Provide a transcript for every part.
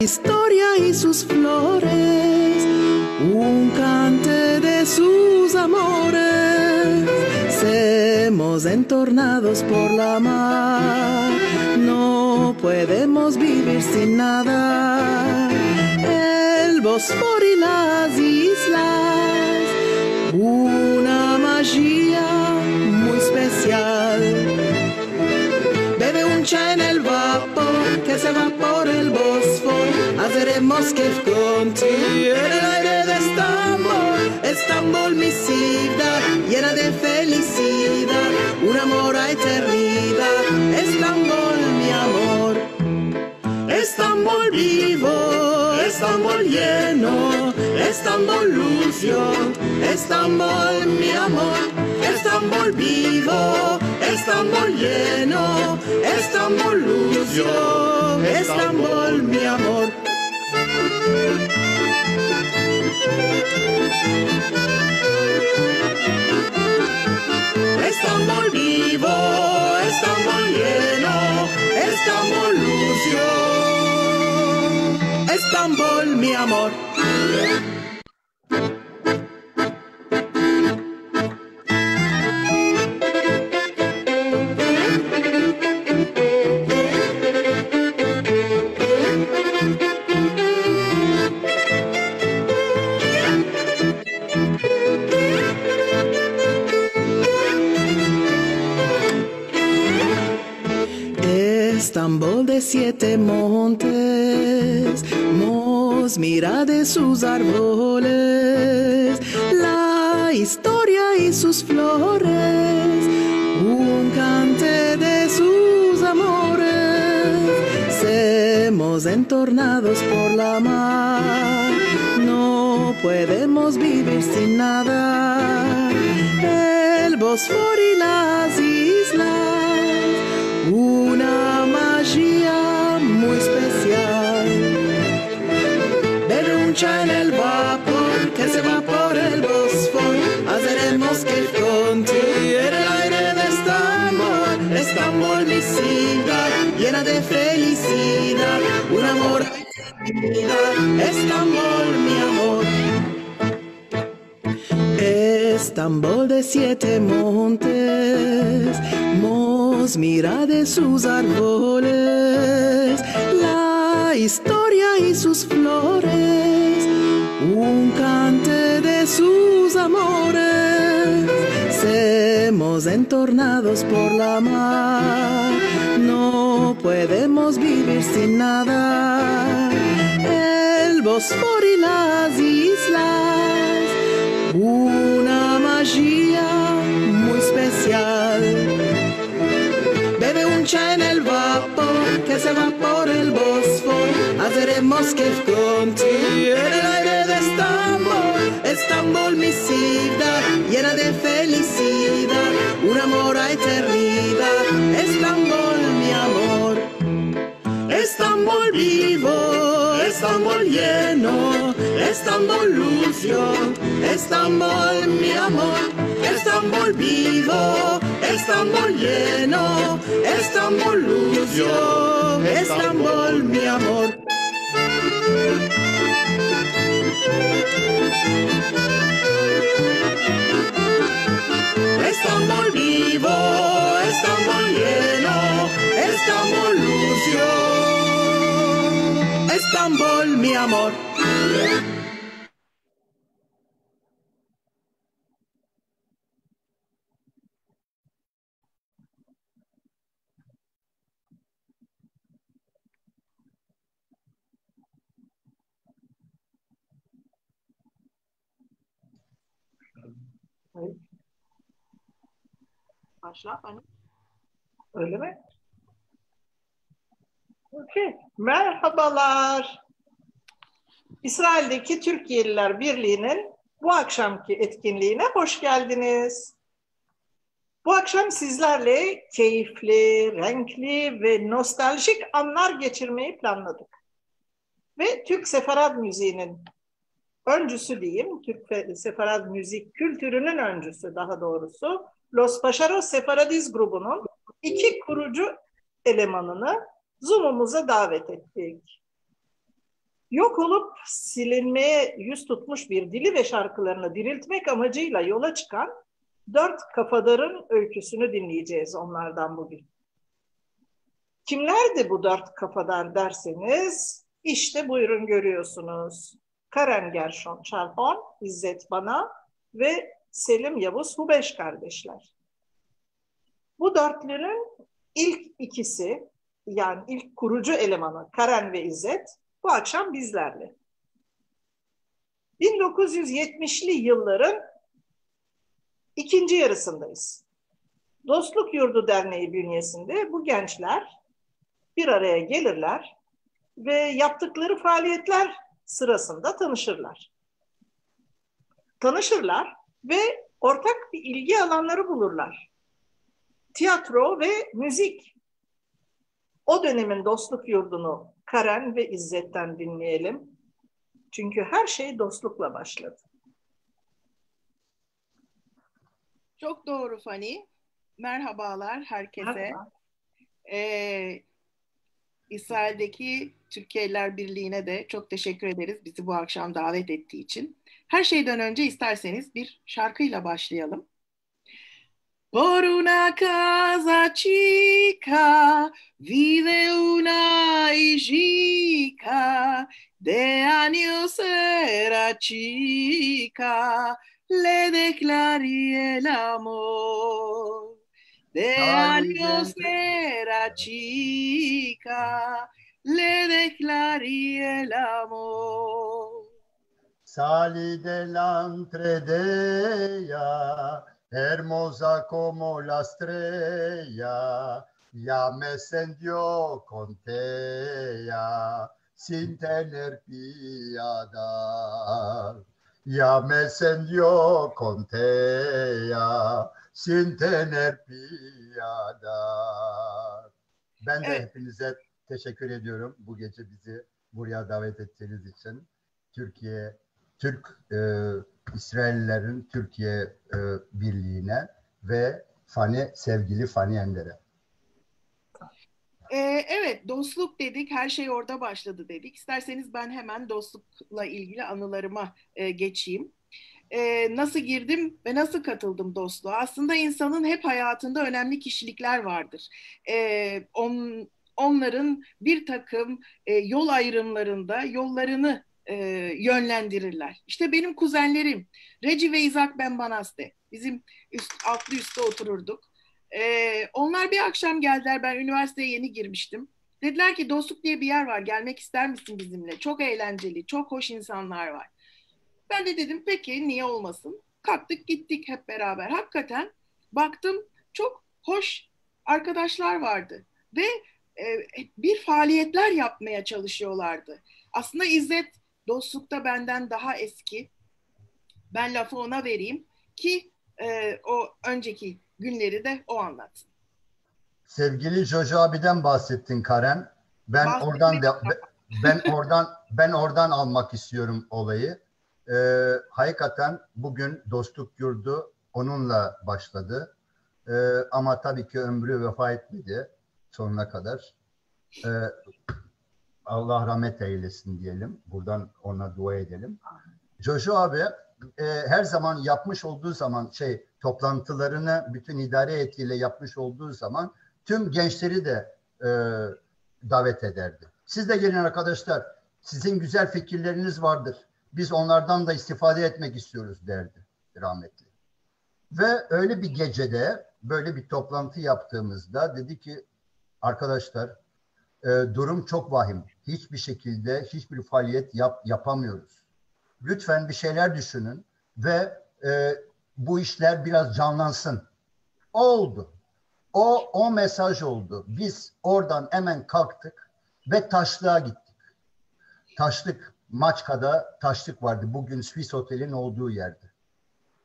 Historia y sus flores, un cante de sus amores, semos entornados por la mar, no podemos vivir sin nada, el Bósforo y las islas, una magia muy especial. Bebe un chá en el vapor, que se va por el Bósforo, haremos que contigo el aire de Estambul, Estambul mi ciudad, llena de felicidad, un amor a eternidad, Estambul mi amor, Estambul vivo, Estambul lleno, Estambul lucio, Estambul mi amor, Estambul vivo, Estambul lleno, Estambul lucio, Estambul mi amor. Estambul vivo, Estambul lleno, Estambul lucio, Estambul mi amor. Estambul de 7 montes, mira de sus árboles, la historia y sus flores, un cante de sus amores, semos entornados por la mar, no podemos vivir sin nada, el Bósforo y las islas, una magia muy especial. Bebe un chá en el vapor, que se va por el Bósforo, haremos que contigo el aire de Estambul, Estambul mi ciudad, llena de felicidad, un amor a eternidad, Estambul mi amor. Estambul de 7 montes, mira de sus árboles, la historia y sus flores, un cante de sus amores, semos entornados por la mar, no podemos vivir sin nada, el Bósforo y las islas, una magia muy especial. Bebe un chá en el vapor, que se va por el Bósforo, haremos que contigo el aire de Estambul, Estambul mi ciudad, llena de felicidad, un amor a eternidad, Estambul mi amor, Estambul vivo, Estambul lleno, Estambul lucio, Estambul mi amor, Estambul vivo, Estambul lleno, Estambul lucio, Estambul mi amor. Estambul vivo, Estambul lleno, Estambul lucio, Estambul mi amor. başla hani. Öyle mi? Okay. Merhabalar. İsrail'deki Türkiye'liler Birliği'nin bu akşamki etkinliğine hoş geldiniz. Bu akşam sizlerle keyifli, renkli ve nostaljik anlar geçirmeyi planladık. Ve Türk Sefarad müziğinin öncüsü diyeyim, Türk Sefarad müzik kültürünün öncüsü daha doğrusu, Los Paşaros Sefaradiz grubunun 2 kurucu elemanını Zoom'umuza davet ettik. Yok olup silinmeye yüz tutmuş bir dili ve şarkılarını diriltmek amacıyla yola çıkan 4 kafadarın öyküsünü dinleyeceğiz onlardan bugün. Kimlerdi bu 4 kafadar derseniz, işte buyurun görüyorsunuz. Karen Gershon Çarhon, İzzet Bana ve Selim Yavuz Hubeş kardeşler. Bu dörtlünün ilk ikisi, yani ilk kurucu elemanı Karen ve İzzet bu akşam bizlerle. 1970'li yılların ikinci yarısındayız. Dostluk Yurdu Derneği bünyesinde bu gençler bir araya gelirler ve yaptıkları faaliyetler sırasında tanışırlar. Tanışırlar ve ortak bir ilgi alanları bulurlar. Tiyatro ve müzik. O dönemin Dostluk Yurdu'nu Karen ve İzzet'ten dinleyelim. Çünkü her şey dostlukla başladı. Çok doğru Fani. Merhabalar herkese. Merhaba. İsrail'deki Türkiye'liler Birliği'ne de çok teşekkür ederiz bizi bu akşam davet ettiği için. Her şeyden önce isterseniz bir şarkıyla başlayalım. Por una casa chica vive una hijita, de años era chica, le declaré el amor. De años era chica, le declaré el amor. Salí delante de ella, hermosa como la estrella, ya me encendió con ella, sin tener piedad. Ya me encendió con ella, sin tener piedad. Ben de hepinize teşekkür ediyorum bu gece bizi buraya davet ettiğiniz için. Türk İsraillilerin Türkiye Birliği'ne ve sevgili Fani Ender'e. Evet, dostluk dedik, her şey orada başladı dedik. İsterseniz ben hemen dostlukla ilgili anılarıma geçeyim. Nasıl girdim ve nasıl katıldım dostluğa? Aslında insanın hep hayatında önemli kişilikler vardır. Onların bir takım yol ayrımlarında yollarını yönlendirirler. İşte benim kuzenlerim Reci ve İzak Benbanaste. Bizim altlı üstte otururduk. Onlar bir akşam geldiler. Ben üniversiteye yeni girmiştim. Dediler ki dostluk diye bir yer var. Gelmek ister misin bizimle? Çok eğlenceli, çok hoş insanlar var. Ben de dedim peki niye olmasın? Kalktık gittik hep beraber. Hakikaten baktım çok hoş arkadaşlar vardı. Ve bir faaliyetler yapmaya çalışıyorlardı. Aslında İzzet dostlukta benden daha eski. Ben lafı ona vereyim ki o önceki günleri de o anlatsın. Sevgili Jojo abiden bahsettin Karen. Ben oradan almak istiyorum olayı. Hakikaten bugün Dostluk Yurdu onunla başladı. Ama tabii ki ömrü vefa etmedi sonuna kadar. Allah rahmet eylesin diyelim. Buradan ona dua edelim. Jojo abi her zaman yapmış olduğu zaman toplantılarını bütün idare heyetiyle yapmış olduğu zaman tüm gençleri de davet ederdi. Siz de gelin arkadaşlar. Sizin güzel fikirleriniz vardır. Biz onlardan da istifade etmek istiyoruz derdi rahmetli. Ve öyle bir gecede böyle bir toplantı yaptığımızda dedi ki arkadaşlar durum çok vahim. Hiçbir şekilde hiçbir faaliyet yapamıyoruz. Lütfen bir şeyler düşünün ve bu işler biraz canlansın. Oldu. O mesaj oldu. Biz oradan hemen kalktık ve Taşlık'a gittik. Taşlık, Maçka'da Taşlık vardı. Bugün Swiss Otel'in olduğu yerde.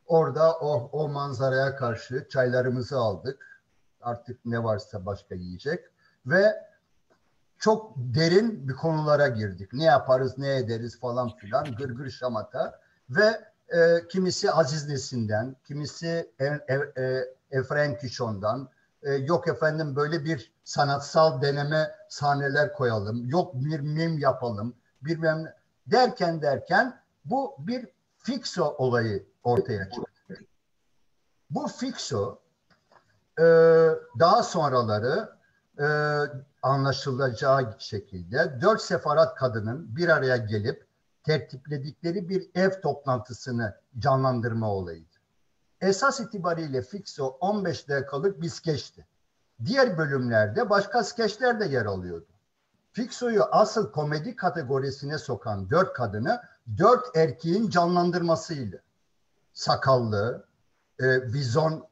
Orada o manzaraya karşı çaylarımızı aldık. Artık ne varsa başka yiyecek. Ve çok derin bir konulara girdik. Ne yaparız, ne ederiz falan filan. Gırgır şamata. Ve kimisi Aziz Nesin'den, kimisi Efraim Kişon'dan, yok efendim böyle bir sanatsal deneme sahneler koyalım, yok bir mim yapalım, bilmem ne. Derken bu bir Fixo olayı ortaya çıktı. Bu Fixo daha sonraları anlaşılacağı şekilde 4 sefarat kadının bir araya gelip tertipledikleri bir ev toplantısını canlandırma olayıydı. Esas itibariyle Fixo 15 dakikalık bir skeçti. Diğer bölümlerde başka skeçler de yer alıyordu. Fixo'yu asıl komedi kategorisine sokan 4 kadını 4 erkeğin canlandırmasıydı. Sakallı, vizon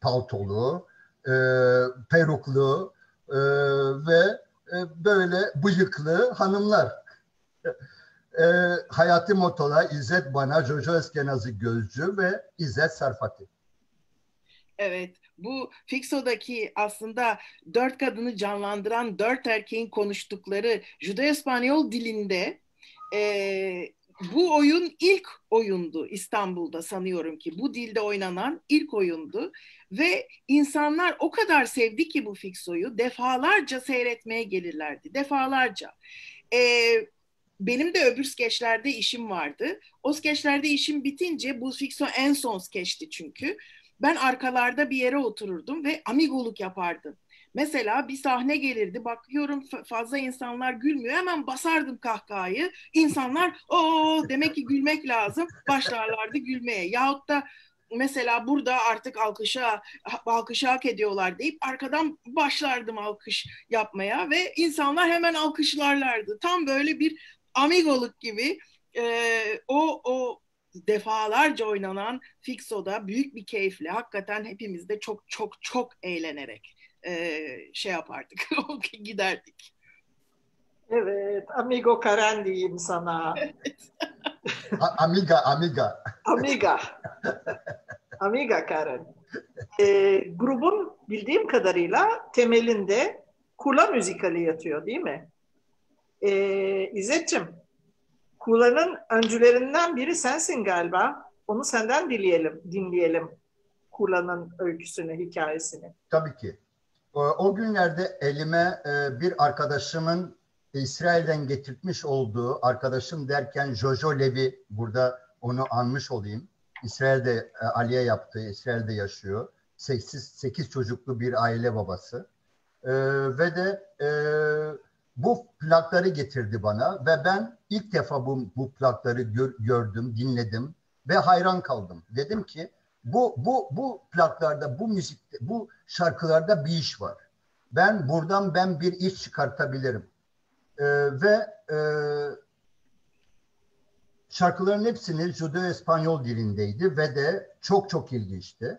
paltolu, peruklu ve böyle bıyıklı hanımlar. Hayati Motola, İzzet Bana, Jojo Eskenazi Gözcü ve İzzet Sarfati. Evet, bu Fixo'daki aslında 4 kadını canlandıran 4 erkeğin konuştukları Judo-İspanyol dilinde bu oyun ilk oyundu İstanbul'da, sanıyorum ki. Bu dilde oynanan ilk oyundu ve insanlar o kadar sevdi ki bu Fixo'yu, defalarca seyretmeye gelirlerdi, defalarca. Benim de öbür skeçlerde işim vardı. O skeçlerde işim bitince, bu Fixo en son skeçti çünkü. Ben arkalarda bir yere otururdum ve amigoluk yapardım. Mesela bir sahne gelirdi, bakıyorum fazla insanlar gülmüyor, hemen basardım kahkahayı. İnsanlar o demek ki gülmek lazım, başlarlardı gülmeye. Yahut da mesela burada artık alkışı hak ediyorlar deyip arkadan başlardım alkış yapmaya ve insanlar hemen alkışlarlardı. Tam böyle bir amigoluk gibi o defalarca oynanan Fixo'da büyük bir keyifle, hakikaten hepimiz de çok çok çok eğlenerek şey yapardık, giderdik. Evet, amigo Karen diyeyim sana. Amiga. Amiga. Amiga Karen. Grubun bildiğim kadarıyla temelinde Kula müzikali yatıyor, değil mi? İzzet'ciğim, Kula'nın öncülerinden biri sensin galiba. Onu senden dinleyelim. Kula'nın öyküsünü, hikayesini. Tabii ki. O günlerde elime bir arkadaşımın İsrail'den getirtmiş olduğu, arkadaşım derken Jojo Levi, burada onu anmış olayım. İsrail'de Aliye yaptı, İsrail'de yaşıyor. 8 çocuklu bir aile babası. Ve de bu plakları getirdi bana ve ben ilk defa bu plakları gördüm, dinledim ve hayran kaldım. Dedim ki bu plaklarda, bu müzikte, bu şarkılarda bir iş var. Ben bir iş çıkartabilirim. Ve şarkıların hepsini Judo-İspanyol dilindeydi ve de çok çok ilginçti.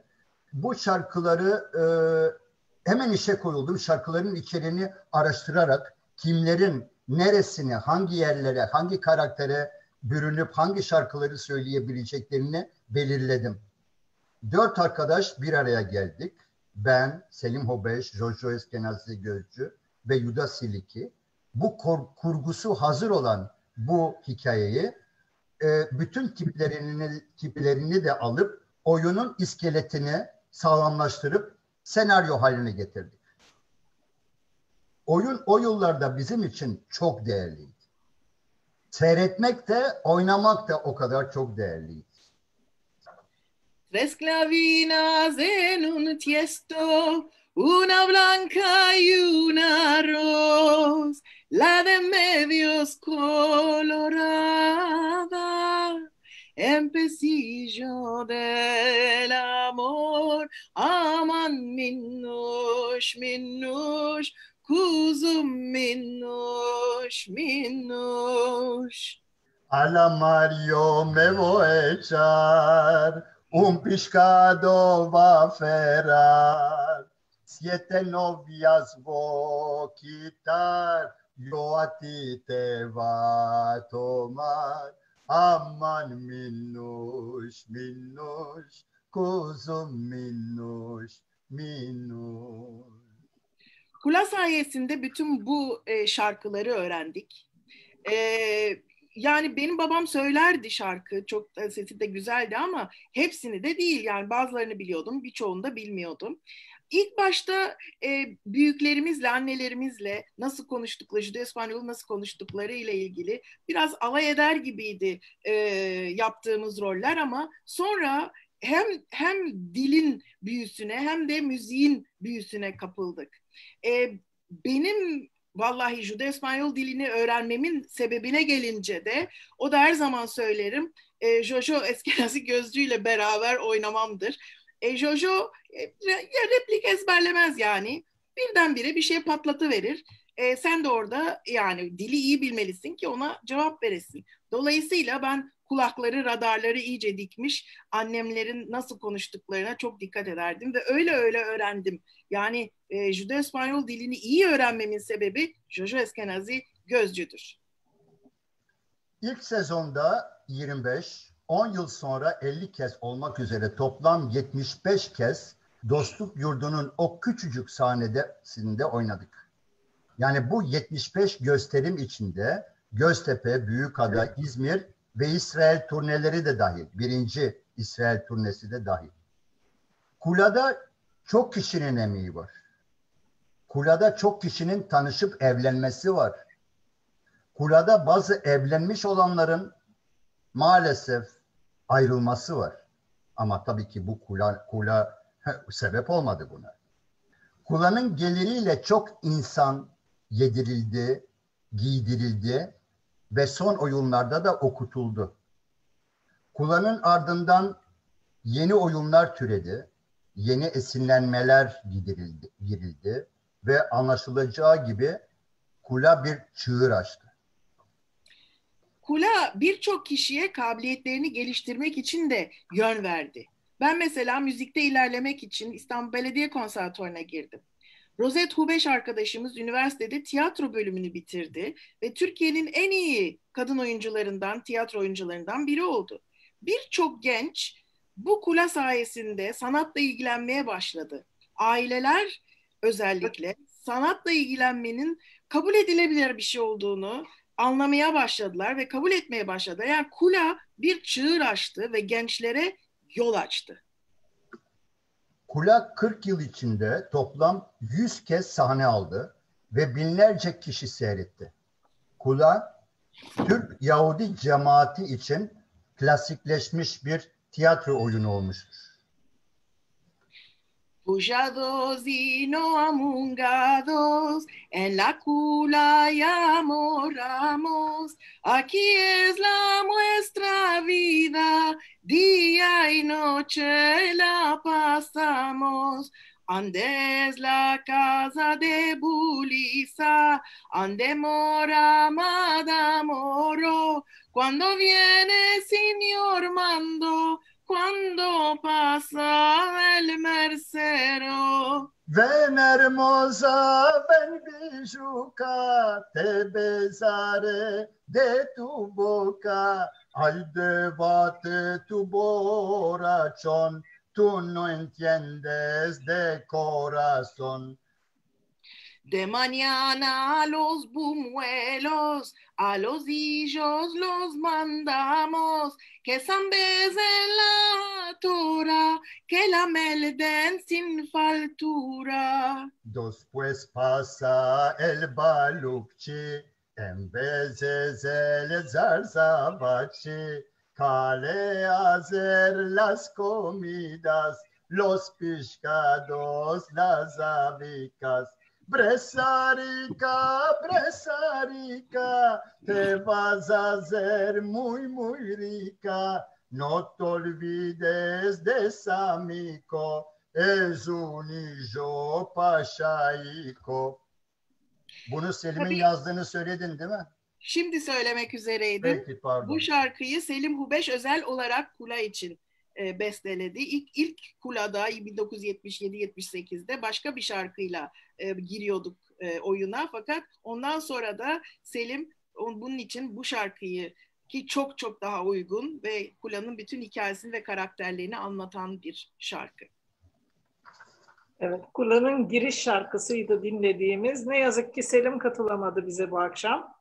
Bu şarkıları hemen işe koyuldum. Şarkıların içeriğini araştırarak kimlerin neresine, hangi yerlere, hangi karaktere bürünüp hangi şarkıları söyleyebileceklerini belirledim. 4 arkadaş bir araya geldik. Ben, Selim Hobeş, Jojo Eskenazi Gözcü ve Yuda Siliki. Bu kurgusu hazır olan bu hikayeyi bütün tiplerini de alıp oyunun iskeletini sağlamlaştırıp senaryo haline getirdik. Oyun o yıllarda bizim için çok değerliydi. Seyretmek de, oynamak da o kadar çok değerliydi. Tres clavinas en un tiesto, una blanca y una rosa, la de medios colorada, empecillo del amor, aman minnuş, minnuş, kuzum minnuş, minnuş. Alla Mario me voy a echar, un pescado va a ferrar. siete novias voy a quitar, yo a ti te va a tomar. Aman minnoş, minnoş, kuzum minnoş, minnoş. Kula sayesinde bütün bu şarkıları öğrendik. Yani benim babam söylerdi şarkı, çok sesi de güzeldi ama hepsini de değil. Yani bazılarını biliyordum, birçoğunu da bilmiyordum. İlk başta büyüklerimizle, annelerimizle nasıl konuştukları, Judo-İspanyol nasıl konuştukları ile ilgili biraz alay eder gibiydi yaptığımız roller ama sonra hem dilin büyüsüne hem de müziğin büyüsüne kapıldık. Benim vallahi Judo-İspanyol dilini öğrenmemin sebebine gelince de o da her zaman söylerim Jojo Eskenazi Gözcü ile beraber oynamamdır. Jojo replik ezberlemez yani. Birdenbire bir şey patlatıverir. Sen de orada yani dili iyi bilmelisin ki ona cevap veresin. Dolayısıyla ben kulakları, radarları iyice dikmiş, annemlerin nasıl konuştuklarına çok dikkat ederdim ve öyle öğrendim. Yani Judo-İspanyol dilini iyi öğrenmemin sebebi Jojo Eskenazi Gözcü'dür. İlk sezonda 25, 10 yıl sonra 50 kez olmak üzere toplam 75 kez Dostluk Yurdu'nun o küçücük sahnesinde oynadık. Yani bu 75 gösterim içinde Göztepe, Büyükada, İzmir ve İsrail turneleri de dahil. Birinci İsrail turnesi de dahil. Kula'da çok kişinin emeği var. Kula'da çok kişinin tanışıp evlenmesi var. Kula'da bazı evlenmiş olanların maalesef ayrılması var. Ama tabii ki bu Kula sebep olmadı buna. Kula'nın geliriyle çok insan yedirildi, giydirildi ve son oyunlarda da okutuldu. Kula'nın ardından yeni oyunlar türedi, yeni esinlenmeler girildi ve anlaşılacağı gibi Kula bir çığır açtı. Kula birçok kişiye kabiliyetlerini geliştirmek için de yön verdi. Ben mesela müzikte ilerlemek için İstanbul Belediye Konservatuvarı'na girdim. Rozet Hubeş arkadaşımız üniversitede tiyatro bölümünü bitirdi ve Türkiye'nin en iyi kadın oyuncularından, tiyatro oyuncularından biri oldu. Birçok genç bu Kula sayesinde sanatla ilgilenmeye başladı. Aileler özellikle sanatla ilgilenmenin kabul edilebilir bir şey olduğunu anlamaya başladılar ve kabul etmeye başladılar. Yani Kula bir çığır açtı ve gençlere yol açtı. Kula 40 yıl içinde toplam 100 kez sahne aldı ve binlerce kişi seyretti. Kula, Türk Yahudi cemaati için klasikleşmiş bir tiyatro oyunu olmuştur. Pujados y no amungados, en la Kula yamoramos, aquí es la nuestra vida, día y noche la pasamos. Andes la casa de Bulisa, ande mora Madame Moro, cuando viene señor Mando, cuando pasa el mercero. Ven hermosa, ven bijuca, te besaré de tu boca, al debate tu borrachón, tú no entiendes de corazón. De mañana a los buñuelos, a los hijos los mandamos, que zambesen la tora, que la melden sin faltura. Después pasa el baluchi, en veces el zarzabachi, cale a hacer las comidas, los pescados, las habicas. Bresarica, Bresarica, te vas a hacer muy, muy rica. No te olvides de Samiko, es un hijo paşaiko. Bunu Selim'in yazdığını söyledin değil mi? Şimdi söylemek üzereydim. Peki, pardon. Bu şarkıyı Selim Hubeş özel olarak Kula için besteledi. İlk Kula'da 1977-78'de başka bir şarkıyla giriyorduk oyuna. Fakat ondan sonra da Selim bunun için bu şarkıyı, ki çok çok daha uygun ve Kula'nın bütün hikayesini ve karakterlerini anlatan bir şarkı. Evet, Kula'nın giriş şarkısıydı dinlediğimiz. Ne yazık ki Selim katılamadı bize bu akşam.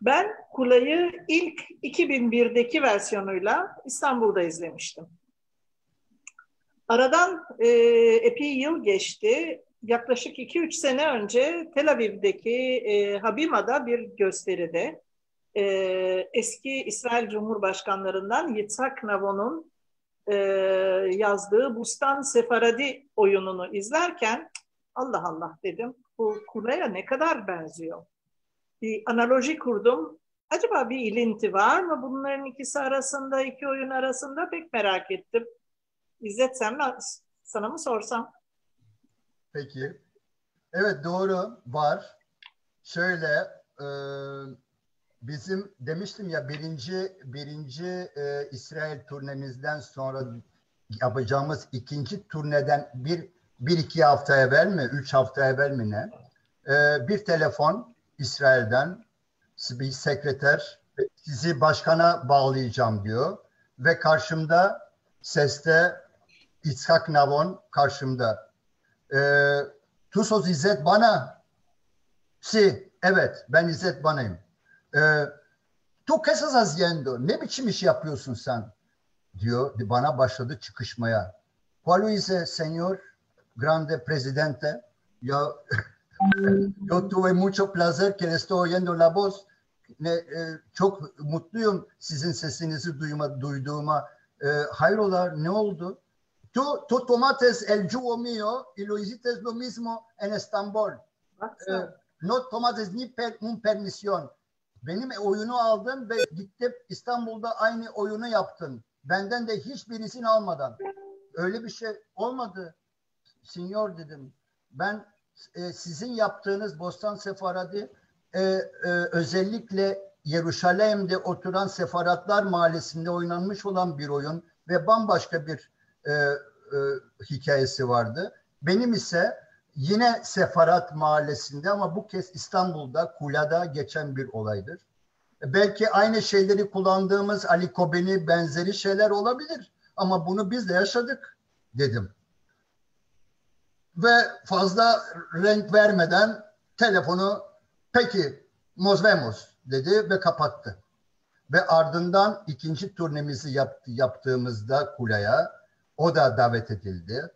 Ben Kula'yı ilk 2001'deki versiyonuyla İstanbul'da izlemiştim. Aradan epey yıl geçti. Yaklaşık 2-3 sene önce Tel Aviv'deki Habima'da bir gösteride eski İsrail Cumhurbaşkanlarından Yitzhak Navon'un yazdığı Bustan Sefaradi oyununu izlerken Allah Allah dedim, bu Kula'ya ne kadar benziyor. Bir analoji kurdum. Acaba bir ilinti var mı bunların ikisi arasında, iki oyun arasında, pek merak ettim. İzzet, sen sana mı sorsam? Peki. Evet, doğru, var. Şöyle bizim demiştim ya birinci İsrail turnemizden sonra yapacağımız ikinci turneden bir iki hafta evvel mi, 3 hafta evvel mi ne? Bir telefon İsrail'den, bir sekreter sizi başkana bağlayacağım diyor ve karşımda seste Yitzhak Navon karşımda. Tu sos İzzet Bana? Si, evet, ben İzzet Bana'yım. Tu qué estás haciendo? Ne biçim iş yapıyorsun sen? Diyor, bana başladı çıkışmaya. ¿Cuál hice, señor grande presidente? Yo tuve mucho placer que le estoy oyendo la voz. Çok mutluyum sizin sesinizi duyduğuma. Hayrola, ne oldu? Tu tomates el jugo mío y lo hiciste lo mismo en Estambul. No tomates ni un permisión. Benim oyunu aldın ve gittin İstanbul'da aynı oyunu yaptın. Benden de hiçbir izin almadan. Öyle bir şey olmadı. Sinyor dedim. Ben sizin yaptığınız Bostan Sefaradi özellikle Yeruşalim'de oturan Sefaratlar Mahallesi'nde oynanmış olan bir oyun ve bambaşka bir hikayesi vardı. Benim ise yine Sefarat Mahallesi'nde ama bu kez İstanbul'da, Kula'da geçen bir olaydır. Belki aynı şeyleri kullandığımız Ali Kobeni benzeri şeyler olabilir ama bunu biz de yaşadık dedim. Ve fazla renk vermeden telefonu peki nos vemos dedi ve kapattı. Ve ardından ikinci turnemizi yaptığımızda Kula'ya o da davet edildi.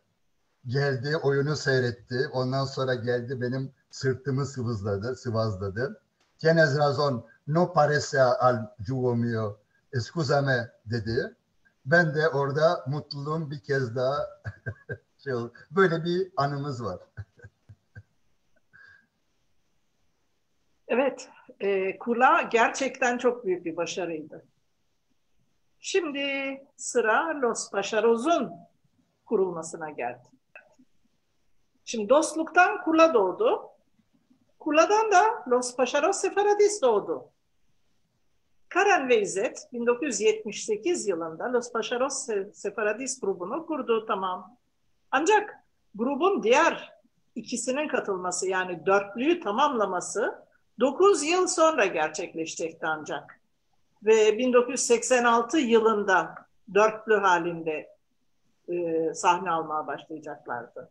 Geldi, oyunu seyretti. Ondan sonra geldi, benim sırtımı sıvazladı. Tienes razón, no parece al jugo mío, excúsame dedi. Ben de orada mutluluğum bir kez daha oldu. Böyle bir anımız var. Evet, Kula gerçekten çok büyük bir başarıydı. Şimdi sıra Los Paşaros'un kurulmasına geldi. Şimdi dostluktan Kula doğdu. Kula'dan da Los Paşaros Sefaradis doğdu. Karen ve İzzet 1978 yılında Los Paşaros Sefaradis grubunu kurdu, tamam. Ancak grubun diğer ikisinin katılması, yani dörtlüyü tamamlaması 9 yıl sonra gerçekleşecekti ancak. Ve 1986 yılında dörtlü halinde sahne almaya başlayacaklardı.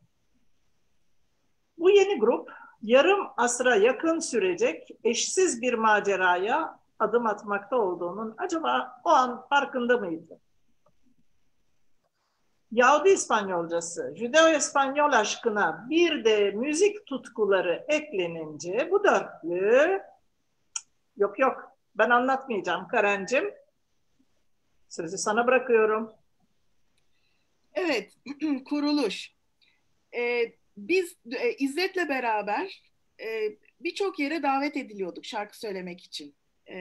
Bu yeni grup yarım asra yakın sürecek eşsiz bir maceraya adım atmakta olduğunun acaba o an farkında mıydı? Yahudi İspanyolcası, Judeo-İspanyol aşkına bir de müzik tutkuları eklenince bu dörtlü, yok ben anlatmayacağım Karencim. Sözü sana bırakıyorum. Evet, kuruluş. Biz İzzet'le beraber birçok yere davet ediliyorduk şarkı söylemek için.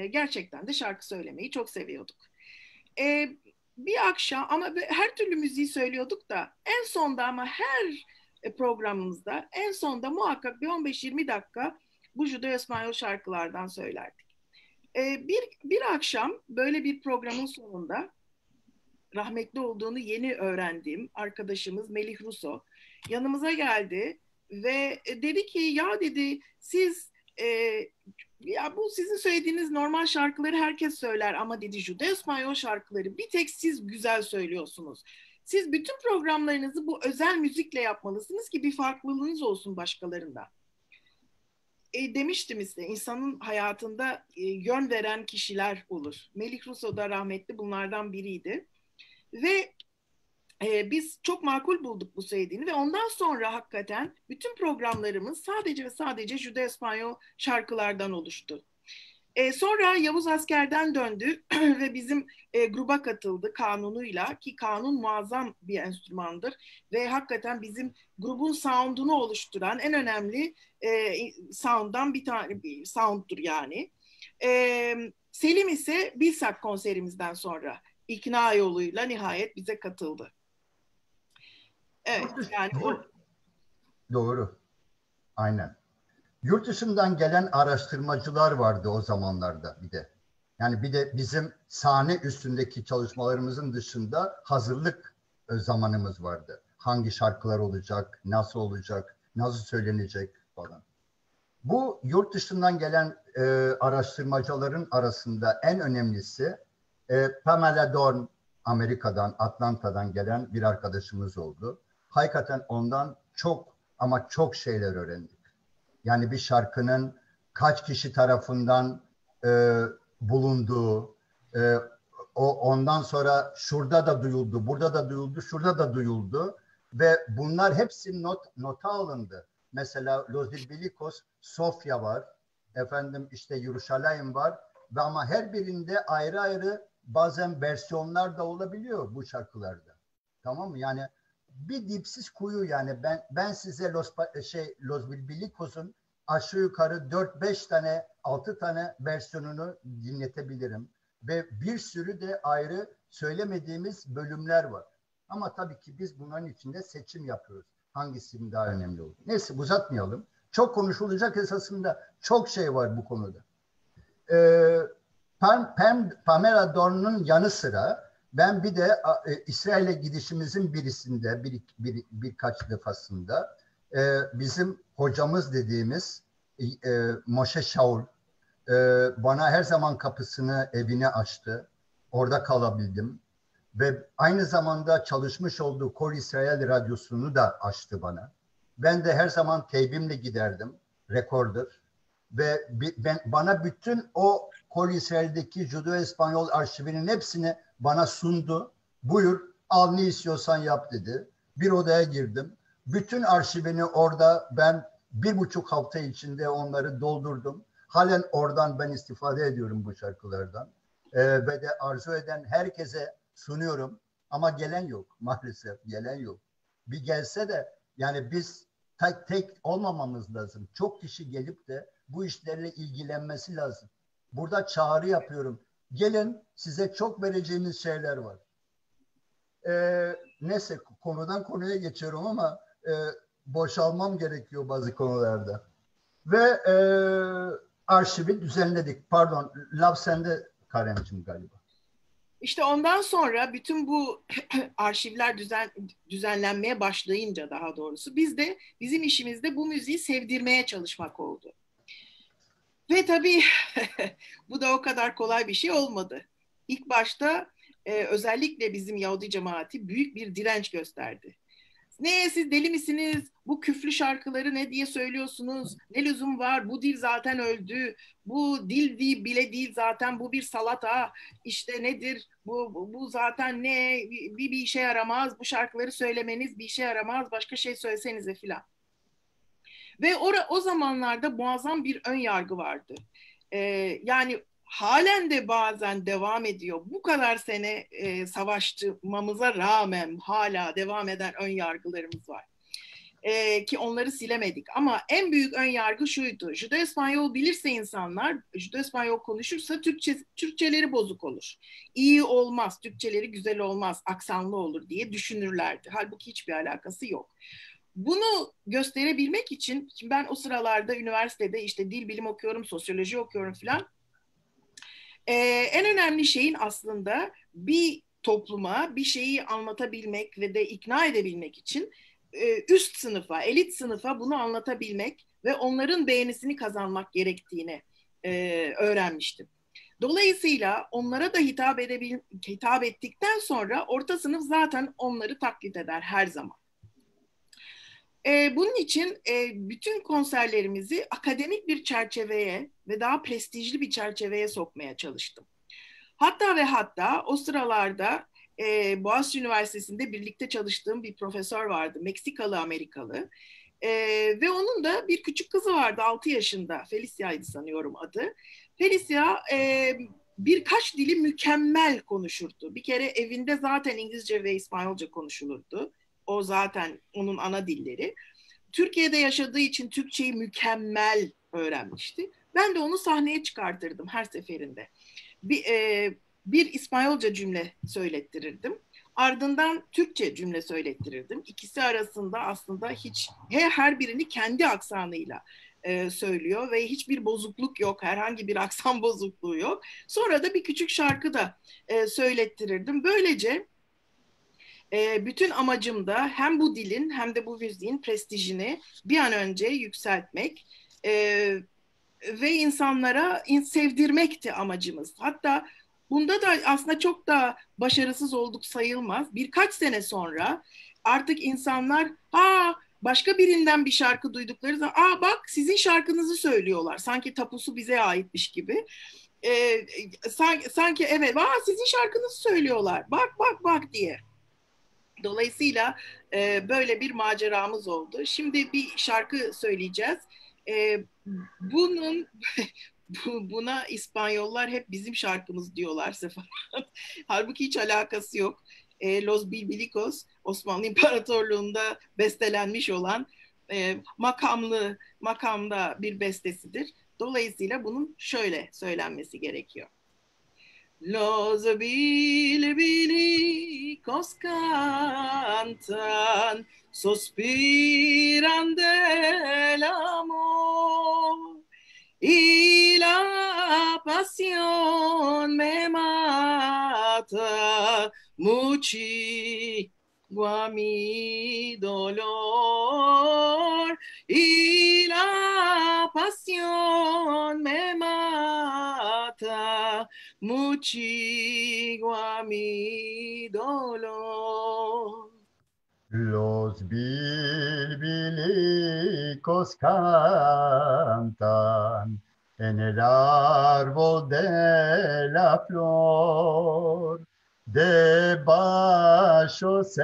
Gerçekten de şarkı söylemeyi çok seviyorduk. Bir akşam ama her türlü müziği söylüyorduk da en sonda, ama her programımızda en sonda muhakkak bir 15-20 dakika bu Judeo-İspanyol şarkılardan söylerdik. Bir akşam böyle bir programın sonunda rahmetli olduğunu yeni öğrendiğim arkadaşımız Melih Russo yanımıza geldi ve dedi ki ya dedi siz ya bu sizin söylediğiniz normal şarkıları herkes söyler ama dedi Judeo-İspanyol şarkıları bir tek siz güzel söylüyorsunuz. Siz bütün programlarınızı bu özel müzikle yapmalısınız ki bir farklılığınız olsun başkalarından. Demiştim işte insanın hayatında yön veren kişiler olur. Melih Russo da rahmetli bunlardan biriydi. Ve biz çok makul bulduk bu söylediğini ve ondan sonra hakikaten bütün programlarımız sadece ve sadece Judeo-İspanyol şarkılardan oluştu. Sonra Yavuz askerden döndü ve bizim gruba katıldı kanunuyla ki kanun muazzam bir enstrümandır ve hakikaten bizim grubun sound'unu oluşturan en önemli sound'dan bir tane bir sound'dur yani. Selim ise Bilsak konserimizden sonra ikna yoluyla nihayet bize katıldı. Evet yani o... Doğru. Aynen. Yurt dışından gelen araştırmacılar vardı o zamanlarda bir de. Yani bir de bizim sahne üstündeki çalışmalarımızın dışında hazırlık zamanımız vardı. Hangi şarkılar olacak, nasıl olacak, nasıl söylenecek falan. Bu yurt dışından gelen araştırmacıların arasında en önemlisi Pamela Dorn, Amerika'dan, Atlanta'dan gelen bir arkadaşımız oldu. Hakikaten ondan çok ama çok şeyler öğrendik. Yani bir şarkının kaç kişi tarafından bulunduğu, ondan sonra şurada da duyuldu, burada da duyuldu, şurada da duyuldu ve bunlar hepsi nota alındı. Mesela Los Bilbilicos, Sofya var, efendim işte Yeruşalayim var ve ama her birinde ayrı ayrı bazen versiyonlar da olabiliyor bu şarkılarda. Tamam mı? Yani bir dipsiz kuyu yani ben size Los Bilbilicos'un aşağı yukarı 4-5 tane 6 tane versiyonunu dinletebilirim ve bir sürü de ayrı söylemediğimiz bölümler var. Ama tabii ki biz bunların içinde seçim yapıyoruz. Hangisinin daha önemli olur. Neyse uzatmayalım. Çok konuşulacak esasında çok şey var bu konuda. Pamela Dorn'un yanı sıra ben bir de İsrail'e gidişimizin birisinde birkaç defasında bizim hocamız dediğimiz Moshe Shaul bana her zaman kapısını, evini açtı. Orada kalabildim. Ve aynı zamanda çalışmış olduğu Kol İsrail Radyosu'nu da açtı bana. Ben de her zaman teybimle giderdim. Rekorder. Ve bana bütün o Kol İsrail'deki Judeo-İspanyol arşivinin hepsini bana sundu. Buyur al ne istiyorsan yap dedi. Bir odaya girdim. Bütün arşivini orada ben 1,5 hafta içinde onları doldurdum. Halen oradan ben istifade ediyorum bu şarkılardan. Ve de arzu eden herkese sunuyorum. Ama gelen yok maalesef. Gelen yok. Bir gelse de yani biz tek olmamamız lazım. Çok kişi gelip de bu işlerle ilgilenmesi lazım. Burada çağrı yapıyorum. Gelin size çok vereceğimiz şeyler var. Neyse konudan konuya geçiyorum ama boşalmam gerekiyor bazı konularda. Ve arşivi düzenledik. Pardon, laf sende Karen'cim galiba. İşte ondan sonra bütün bu arşivler düzenlenmeye başlayınca daha doğrusu bizim işimizde bu müziği sevdirmeye çalışmak oldu. Ve tabii bu da o kadar kolay bir şey olmadı. İlk başta özellikle bizim Yahudi cemaati büyük bir direnç gösterdi. Ne siz deli misiniz? Bu küflü şarkıları ne diye söylüyorsunuz? Ne lüzum var? Bu dil zaten öldü. Bu dil bile değil zaten bu bir salata. İşte nedir? Bu zaten ne? Bir işe yaramaz. Bu şarkıları söylemeniz bir işe yaramaz. Başka şey söylesenize filan. Ve o zamanlarda muazzam bir ön yargı vardı. Yani halen de bazen devam ediyor. Bu kadar sene savaşmamıza rağmen hala devam eden ön yargılarımız var. Ki onları silemedik. Ama en büyük ön yargı şuydu. Judeo-İspanyol bilirse insanlar, Judeo-İspanyol konuşursa Türkçeleri bozuk olur. İyi olmaz, Türkçeleri güzel olmaz, aksanlı olur diye düşünürlerdi. Halbuki hiçbir alakası yok. Bunu gösterebilmek için, şimdi ben o sıralarda üniversitede işte dil bilim okuyorum, sosyoloji okuyorum filan. En önemli şeyin aslında bir topluma bir şeyi anlatabilmek ve de ikna edebilmek için üst sınıfa, elit sınıfa bunu anlatabilmek ve onların beğenisini kazanmak gerektiğini öğrenmiştim. Dolayısıyla onlara da hitap ettikten sonra orta sınıf zaten onları taklit eder her zaman. Bunun için bütün konserlerimizi akademik bir çerçeveye ve daha prestijli bir çerçeveye sokmaya çalıştım. Hatta o sıralarda Boğaziçi Üniversitesi'nde birlikte çalıştığım bir profesör vardı, Meksikalı Amerikalı. Ve onun da bir küçük kızı vardı, 6 yaşında, Felicia'ydı sanıyorum adı. Felicia birkaç dili mükemmel konuşurdu. Bir kere evinde zaten İngilizce ve İspanyolca konuşulurdu. O zaten onun ana dilleri. Türkiye'de yaşadığı için Türkçeyi mükemmel öğrenmişti. Ben de onu sahneye çıkartırdım her seferinde. Bir İspanyolca cümle söylettirirdim. Ardından Türkçe cümle söylettirirdim. İkisi arasında aslında her birini kendi aksanıyla söylüyor ve hiçbir bozukluk yok, herhangi bir aksan bozukluğu yok. Sonra da bir küçük şarkı da söylettirirdim. Böylece bütün amacım da hem bu dilin hem de bu müziğin prestijini bir an önce yükseltmek ve insanlara sevdirmekti amacımız. Hatta bunda da aslında çok da başarısız olduk sayılmaz. Birkaç sene sonra artık insanlar başka birinden bir şarkı duydukları zaman bak sizin şarkınızı söylüyorlar. Sanki tapusu bize aitmiş gibi. Sanki evet sizin şarkınızı söylüyorlar. Bak diye. Dolayısıyla böyle bir maceramız oldu. Şimdi bir şarkı söyleyeceğiz. Buna İspanyollar hep bizim şarkımız diyorlar Sefahat. Halbuki hiç alakası yok. Los Bilbilicos, Osmanlı İmparatorluğu'nda bestelenmiş olan makamda bir bestesidir. Dolayısıyla bunun şöyle söylenmesi gerekiyor. Los bilbilicos cantan, suspiran del amor, y la pasión me mata muchísimo a mi dolor, y la pasión me mata muchísimo a mi dolor. Los bilbilicos cantan en el árbol de la flor, debajo se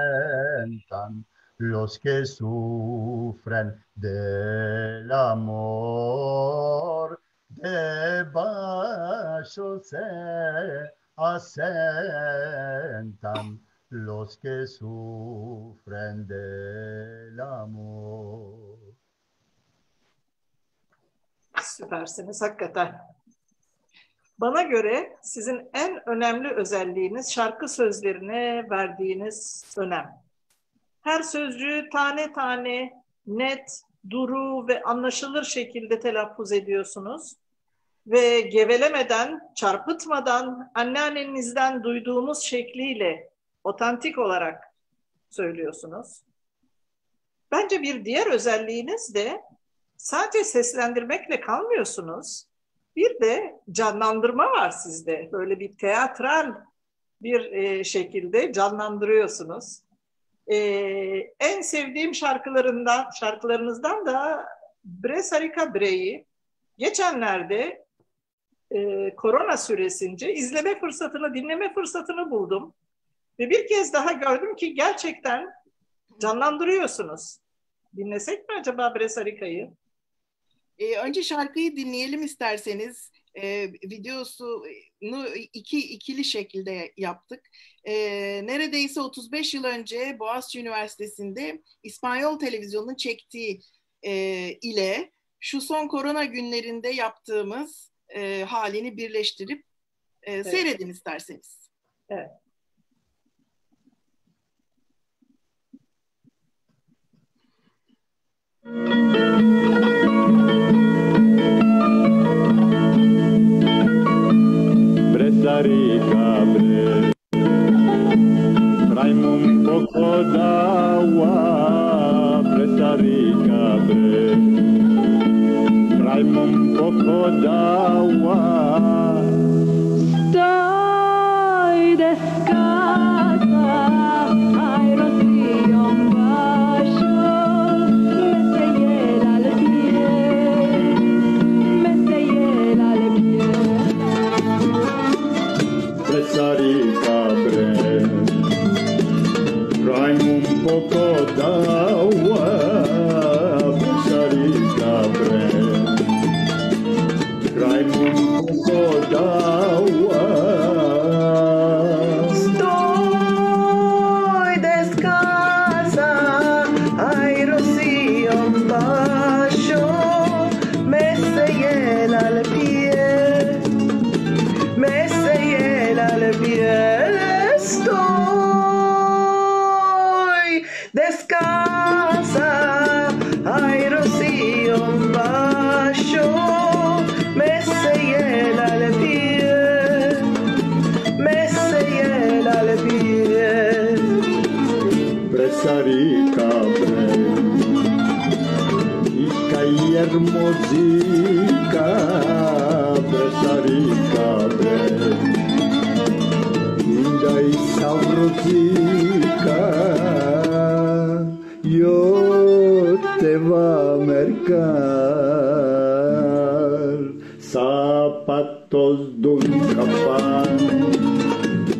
asentan los que sufren del amor, debajo se asentan los que sufren del amor. Süpersiniz hakikaten. Bana göre sizin en önemli özelliğiniz şarkı sözlerine verdiğiniz önem. Her sözcüğü tane tane, net, duru ve anlaşılır şekilde telaffuz ediyorsunuz. Ve gevelemeden, çarpıtmadan, anneannenizden duyduğumuz şekliyle otantik olarak söylüyorsunuz. Bence bir diğer özelliğiniz de sadece seslendirmekle kalmıyorsunuz. Bir de canlandırma var sizde. Böyle bir teatral bir şekilde canlandırıyorsunuz. En sevdiğim şarkılarınızdan da Bre Sarika Bre'yi geçenlerde korona süresince dinleme fırsatını buldum. Ve bir kez daha gördüm ki gerçekten canlandırıyorsunuz. Dinlesek mi acaba Bre Sarika'yı? Önce şarkıyı dinleyelim isterseniz. Videosunu ikili şekilde yaptık. Neredeyse 35 yıl önce Boğaziçi Üniversitesi'nde İspanyol televizyonunun çektiği ile şu son korona günlerinde yaptığımız halini birleştirip seyredin isterseniz. Evet. pressare capre, traimi un poco d'acqua, pressare capre, traimi un poco d'acqua. Estoy descalza, ay rocío un bacio, me se hiela el pie, me se hiela el pie. Pressare capre, traimi un poco d'acqua, pressare capre, traimi un poco d'acqua. Estoy descalza, ay rocío un bacio, me se hiela el pie, me se hiela el pie. Estoy descalza, ay rocío un bacio, me se hiela el pie, me se hiela el pie. Pressare capre, ica hermosica, pressare capre, linda y sabrosica, yo te va a mercar zapatos de un capán,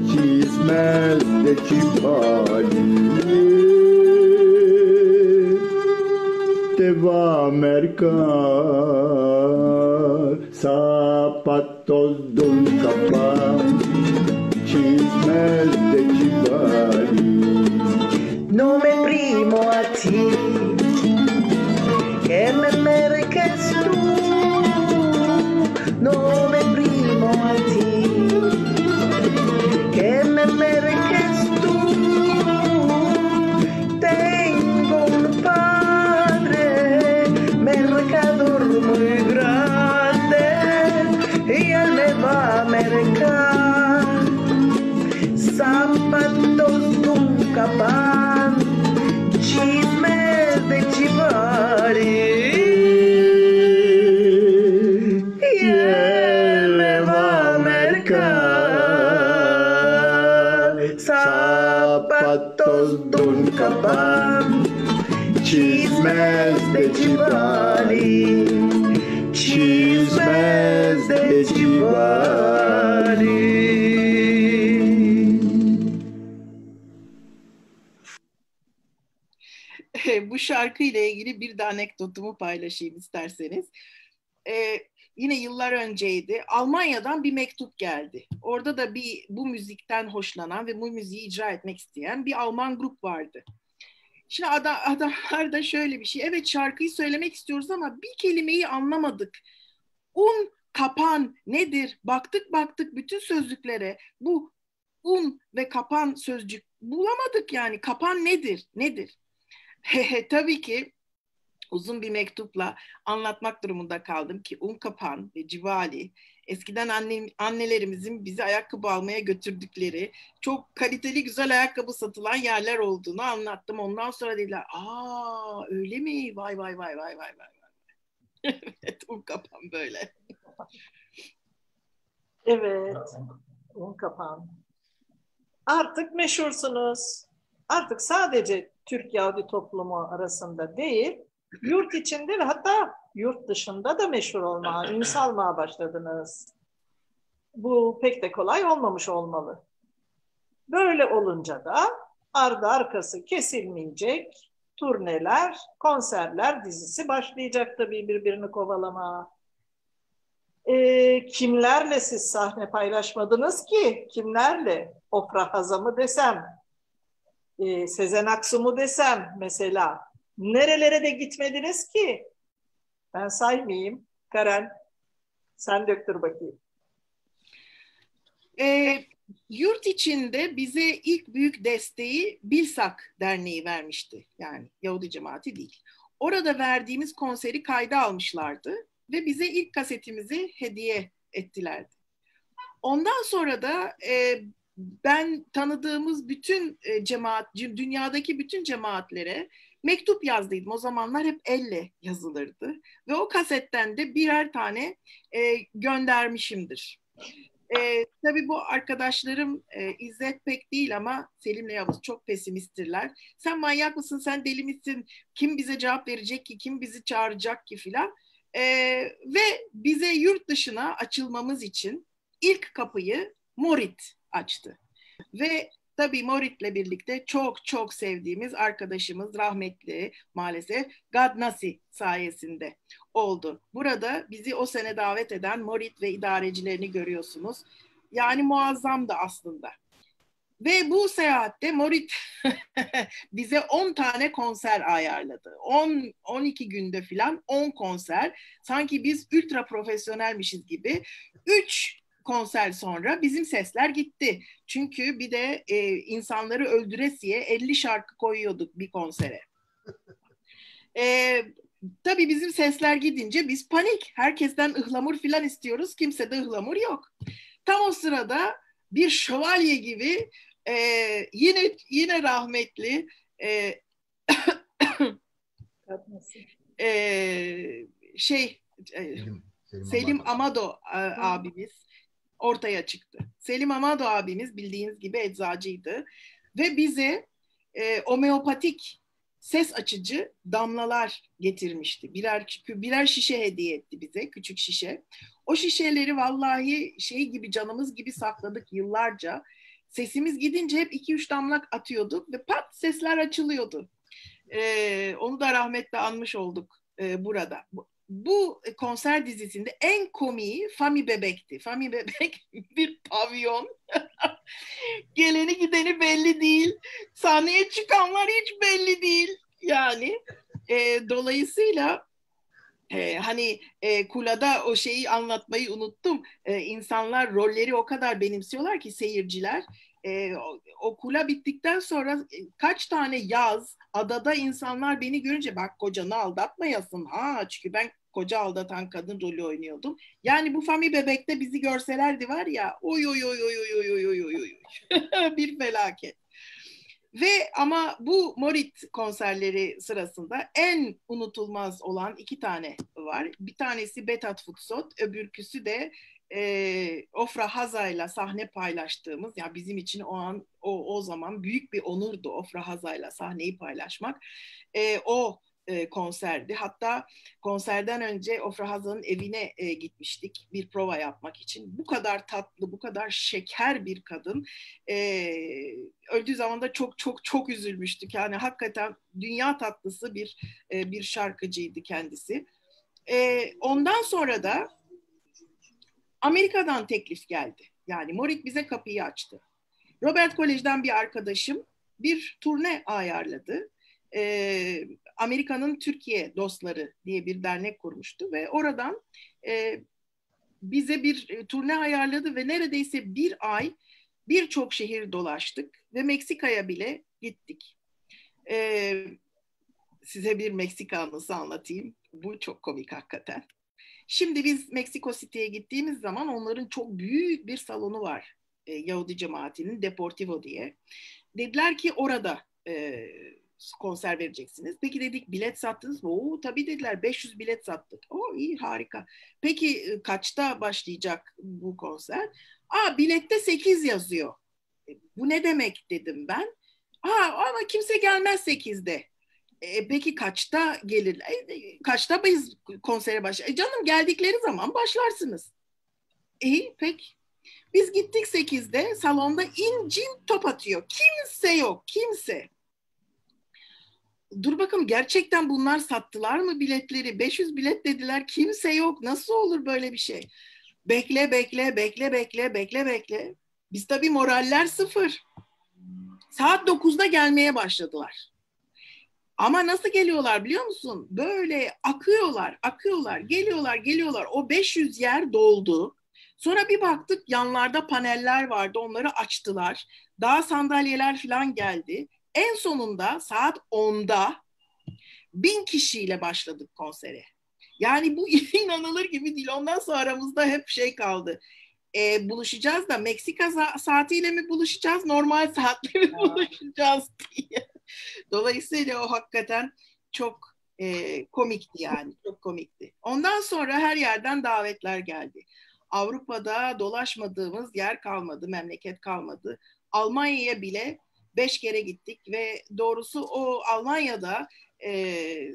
chismes de chipali, te va a mercar zapatos de un capán, chismes de chipali. No me primo a ti, que me merques tú. No me primo a ti, que me merques tú. Tengo un padre, mercador muy grande, y él me va a mercar zapatos nunca pan, chismes de chivari. Y él me va a mercar zapatos nunca pan, chismes de chivari, chismes de chivari. Bu şarkı ile ilgili bir de anekdotumu paylaşayım isterseniz. Yine yıllar önceydi. Almanya'dan bir mektup geldi. Orada da bu müzikten hoşlanan ve bu müziği icra etmek isteyen bir Alman grup vardı. Şimdi adamlar da şöyle bir şey. Evet, şarkıyı söylemek istiyoruz ama bir kelimeyi anlamadık. Un, kapan nedir? Baktık bütün sözlüklere. Bu un ve kapan sözcük bulamadık yani. Kapan nedir? Nedir? Tabii ki uzun bir mektupla anlatmak durumunda kaldım ki Unkapan ve Civali eskiden annelerimizin bizi ayakkabı almaya götürdükleri çok kaliteli güzel ayakkabı satılan yerler olduğunu anlattım. Ondan sonra dediler öyle mi? Vay. Evet, Unkapan böyle. Evet, Unkapan. Artık meşhursunuz. Artık sadece Türk Yahudi toplumu arasında değil, yurt içinde ve hatta yurt dışında da meşhur olmaya, ün salmaya başladınız. Bu pek de kolay olmamış olmalı. Böyle olunca da ardı arkası kesilmeyecek turneler, konserler dizisi başlayacak tabii birbirini kovalama. Kimlerle siz sahne paylaşmadınız ki? Kimlerle? Ofra Haza mı desem, Sezen Aksu mu desem mesela. Nerelere de gitmediniz ki? Ben saymayayım. Karen, sen döktür bakayım. Yurt içinde bize ilk büyük desteği Bilsak Derneği vermişti. Yani Yahudi cemaati değil. Orada verdiğimiz konseri kayda almışlardı ve bize ilk kasetimizi hediye ettilerdi. Ondan sonra da ben tanıdığımız bütün dünyadaki bütün cemaatlere mektup yazdıydım. O zamanlar hep elle yazılırdı. Ve o kasetten de birer tane göndermişimdir. Tabii bu arkadaşlarım İzzet pek değil ama Selim'le Yavuz çok pesimisttirler. Sen manyak mısın, sen deli misin, kim bize cevap verecek ki, kim bizi çağıracak ki filan. Ve bize yurt dışına açılmamız için ilk kapıyı Morit açtı. Ve tabii Morit'le birlikte çok çok sevdiğimiz arkadaşımız rahmetli maalesef Gadnasi sayesinde oldu. Burada bizi o sene davet eden Morit ve idarecilerini görüyorsunuz. Yani muazzamdı aslında. Ve bu seyahatte Morit bize 10 tane konser ayarladı. 12 günde falan 10 konser. Sanki biz ultra profesyonelmişiz gibi. 3 konser sonra bizim sesler gitti. Çünkü bir de insanları öldüresiye 50 şarkı koyuyorduk bir konsere. Tabii bizim sesler gidince biz panik. Herkesten ıhlamur falan istiyoruz. Kimsede ıhlamur yok. Tam o sırada bir şövalye gibi yine rahmetli Selim Amado abimiz ortaya çıktı. Selim Amado abimiz bildiğiniz gibi eczacıydı ve bize homeopatik ses açıcı damlalar getirmişti. Birer şişe hediye etti bize, küçük şişe. O şişeleri vallahi şey gibi, canımız gibi sakladık yıllarca. Sesimiz gidince hep 2-3 damlak atıyorduk ve pat sesler açılıyordu. Onu da rahmetle anmış olduk burada. Bu konser dizisinde en komiği Fami Bebek'ti. Fami Bebek bir pavyon. Geleni gideni belli değil. Sahneye çıkanlar hiç belli değil. Yani dolayısıyla hani Kula'da o şeyi anlatmayı unuttum. İnsanlar rolleri o kadar benimsiyorlar ki seyirciler. O Kula bittikten sonra kaç tane yaz adada insanlar beni görünce bak kocanı aldatmayasın. Çünkü ben koca aldatan kadın rolü oynuyordum. Yani bu Fami Bebek'te bizi görselerdi var ya oy oy oy oy oy oy oy oy oy bir felaket. Ve ama bu Morit konserleri sırasında en unutulmaz olan 2 tane var. Bir tanesi Betat Futsot, öbürküsü de Ofra Haza'yla sahne paylaştığımız, yani bizim için o zaman büyük bir onurdu Ofra Haza'yla sahneyi paylaşmak. O konserdi. Hatta konserden önce Ofra Haza'nın evine gitmiştik bir prova yapmak için. Bu kadar tatlı, bu kadar şeker bir kadın. Öldüğü zaman da çok çok çok üzülmüştük. Yani hakikaten dünya tatlısı bir şarkıcıydı kendisi. Ondan sonra da Amerika'dan teklif geldi. Yani Morit bize kapıyı açtı. Robert Kolej'den bir arkadaşım bir turne ayarladı. Amerika'nın Türkiye Dostları diye bir dernek kurmuştu ve oradan bize bir turne ayarladı ve neredeyse bir ay birçok şehir dolaştık ve Meksika'ya bile gittik. Size bir Meksika anısı anlatayım. Bu çok komik hakikaten. Şimdi biz Meksiko City'ye gittiğimiz zaman onların çok büyük bir salonu var. Yahudi cemaatinin Deportivo diye. Dediler ki orada konser vereceksiniz. Peki dedik bilet sattınız mı? Tabii dediler 500 bilet sattık. İyi harika. Peki kaçta başlayacak bu konser? Bilette 8 yazıyor. Bu ne demek dedim ben. Ama kimse gelmez 8'de. Peki kaçta gelirler? Kaçta biz konsere başlayacağız? Canım geldikleri zaman başlarsınız. İyi peki. Biz gittik 8'de salonda incin top atıyor. Kimse yok. Kimse. Dur bakalım gerçekten bunlar sattılar mı biletleri? 500 bilet dediler. Kimse yok. Nasıl olur böyle bir şey? Bekle. Biz tabii moraller sıfır. Saat 9'da gelmeye başladılar. Ama nasıl geliyorlar biliyor musun? Böyle akıyorlar, geliyorlar. O 500 yer doldu. Sonra bir baktık yanlarda paneller vardı, onları açtılar. Daha sandalyeler falan geldi. En sonunda saat 10'da 1000 kişiyle başladık konsere. Yani bu inanılır gibi değil. Ondan sonra aramızda hep şey kaldı. buluşacağız da Meksika saatiyle mi buluşacağız, normal saatle mi buluşacağız diye. Dolayısıyla o hakikaten çok komikti yani, çok komikti. Ondan sonra her yerden davetler geldi. Avrupa'da dolaşmadığımız yer kalmadı, memleket kalmadı. Almanya'ya bile 5 kere gittik ve doğrusu o Almanya'da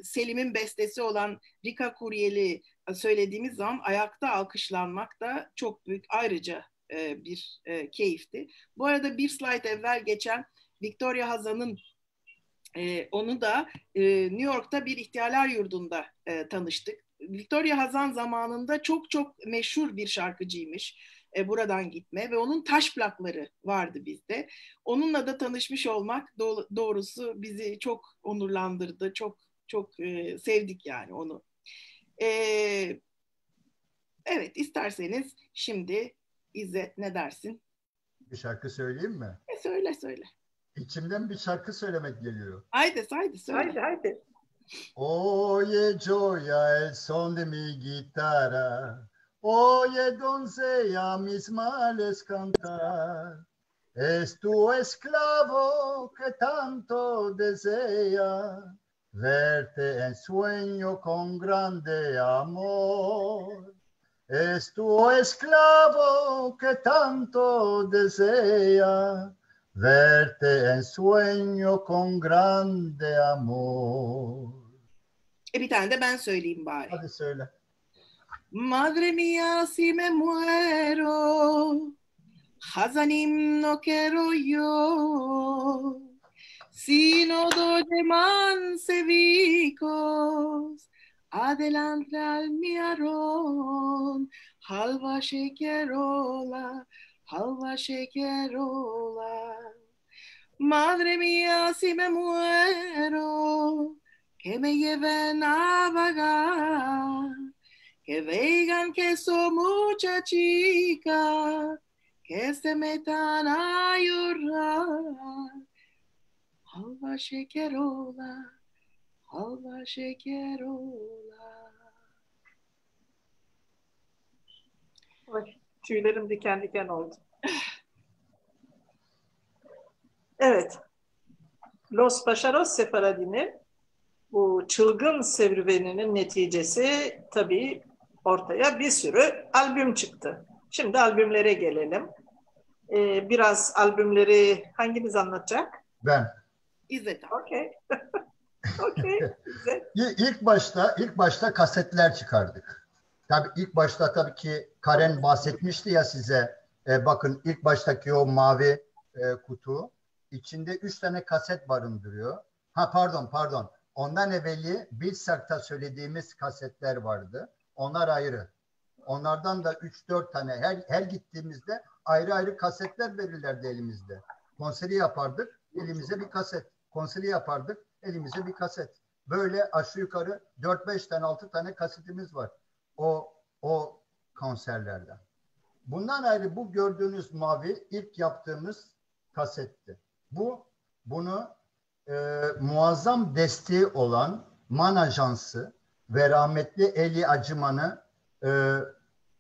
Selim'in bestesi olan Rika Kuryeli söylediğimiz zaman ayakta alkışlanmak da çok büyük ayrıca bir keyifti. Bu arada bir slide evvel geçen Victoria Hazan'ın onu da New York'ta bir ihtiyarlar yurdunda tanıştık. Victoria Hazan zamanında çok çok meşhur bir şarkıcıymış. Buradan gitme ve onun taş plakları vardı bizde. Onunla da tanışmış olmak doğrusu bizi çok onurlandırdı. Çok çok sevdik yani onu. Evet, isterseniz şimdi İzzet ne dersin? Bir şarkı söyleyeyim mi? Söyle söyle. İçimden bir şarkı söylemek geliyor. Haydi söyle. Haydi. Oye Joya el son de mi guitarra, oye doncella mis males cantar, es tu esclavo que tanto desea verte en sueño con grande amor. Es tu esclavo que tanto desea verte en sueño con grande amor. Bir tane de ben söyleyeyim bari. Hadi söyle. Madre mía, si me muero, Hazanim no quiero yo, sino doy mansevicos, adelante al miarón, halva şekerola, halva şekerola. Madre mía, si me muero, que me lleven a vagar, que vean que soy mucha chica, que se metan a llorar. Halva şekerola, halva şekerola. Tüylerim diken diken oldu. Evet. Los Paşaros Sefaradi'nin bu çılgın serüveninin neticesi tabii ortaya bir sürü albüm çıktı. Şimdi albümlere gelelim. Biraz albümleri hanginiz anlatacak? Ben. İzzet. Okey. Okey. İlk başta kasetler çıkardık. Tabii ilk başta tabii ki Karen bahsetmişti ya size. Bakın ilk baştaki o mavi kutu içinde 3 tane kaset barındırıyor. Pardon. Ondan evveli Bilsak'ta söylediğimiz kasetler vardı. Onlar ayrı. Onlardan da 3-4 tane her gittiğimizde ayrı ayrı kasetler verirlerdi elimizde. Konseri yapardık, elimize bir kaset. Konseri yapardık, elimize bir kaset. Böyle aşağı yukarı 4-5 tane 6 tane kasetimiz var. O konserlerden. Bundan ayrı bu gördüğünüz mavi ilk yaptığımız kasetti. Bunu muazzam desteği olan MAN Ajansı ve rahmetli Eli Acıman'ı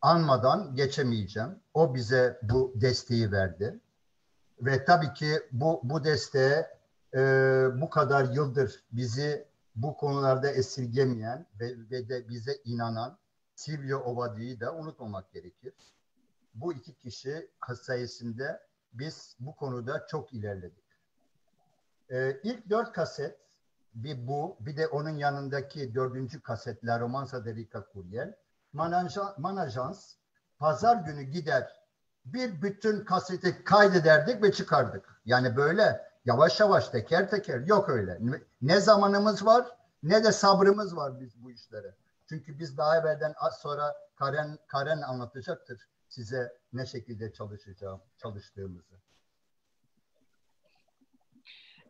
anmadan geçemeyeceğim. O bize bu desteği verdi. Ve tabii ki bu desteğe bu kadar yıldır bizi bu konularda esirgemeyen ve de bize inanan Silvio Ovadi'yi de unutmamak gerekir. Bu iki kişi sayesinde biz bu konuda çok ilerledik. İlk 4 kaset bir de onun yanındaki 4. kaset La Romanza de Rika Kuryel. MAN Ajans pazar günü gider bir bütün kaseti kaydederdik ve çıkardık. Yani böyle yavaş yavaş teker teker yok öyle. Ne zamanımız var ne de sabrımız var biz bu işlere. Çünkü biz daha evvelden az sonra Karen anlatacaktır size ne şekilde çalıştığımızı.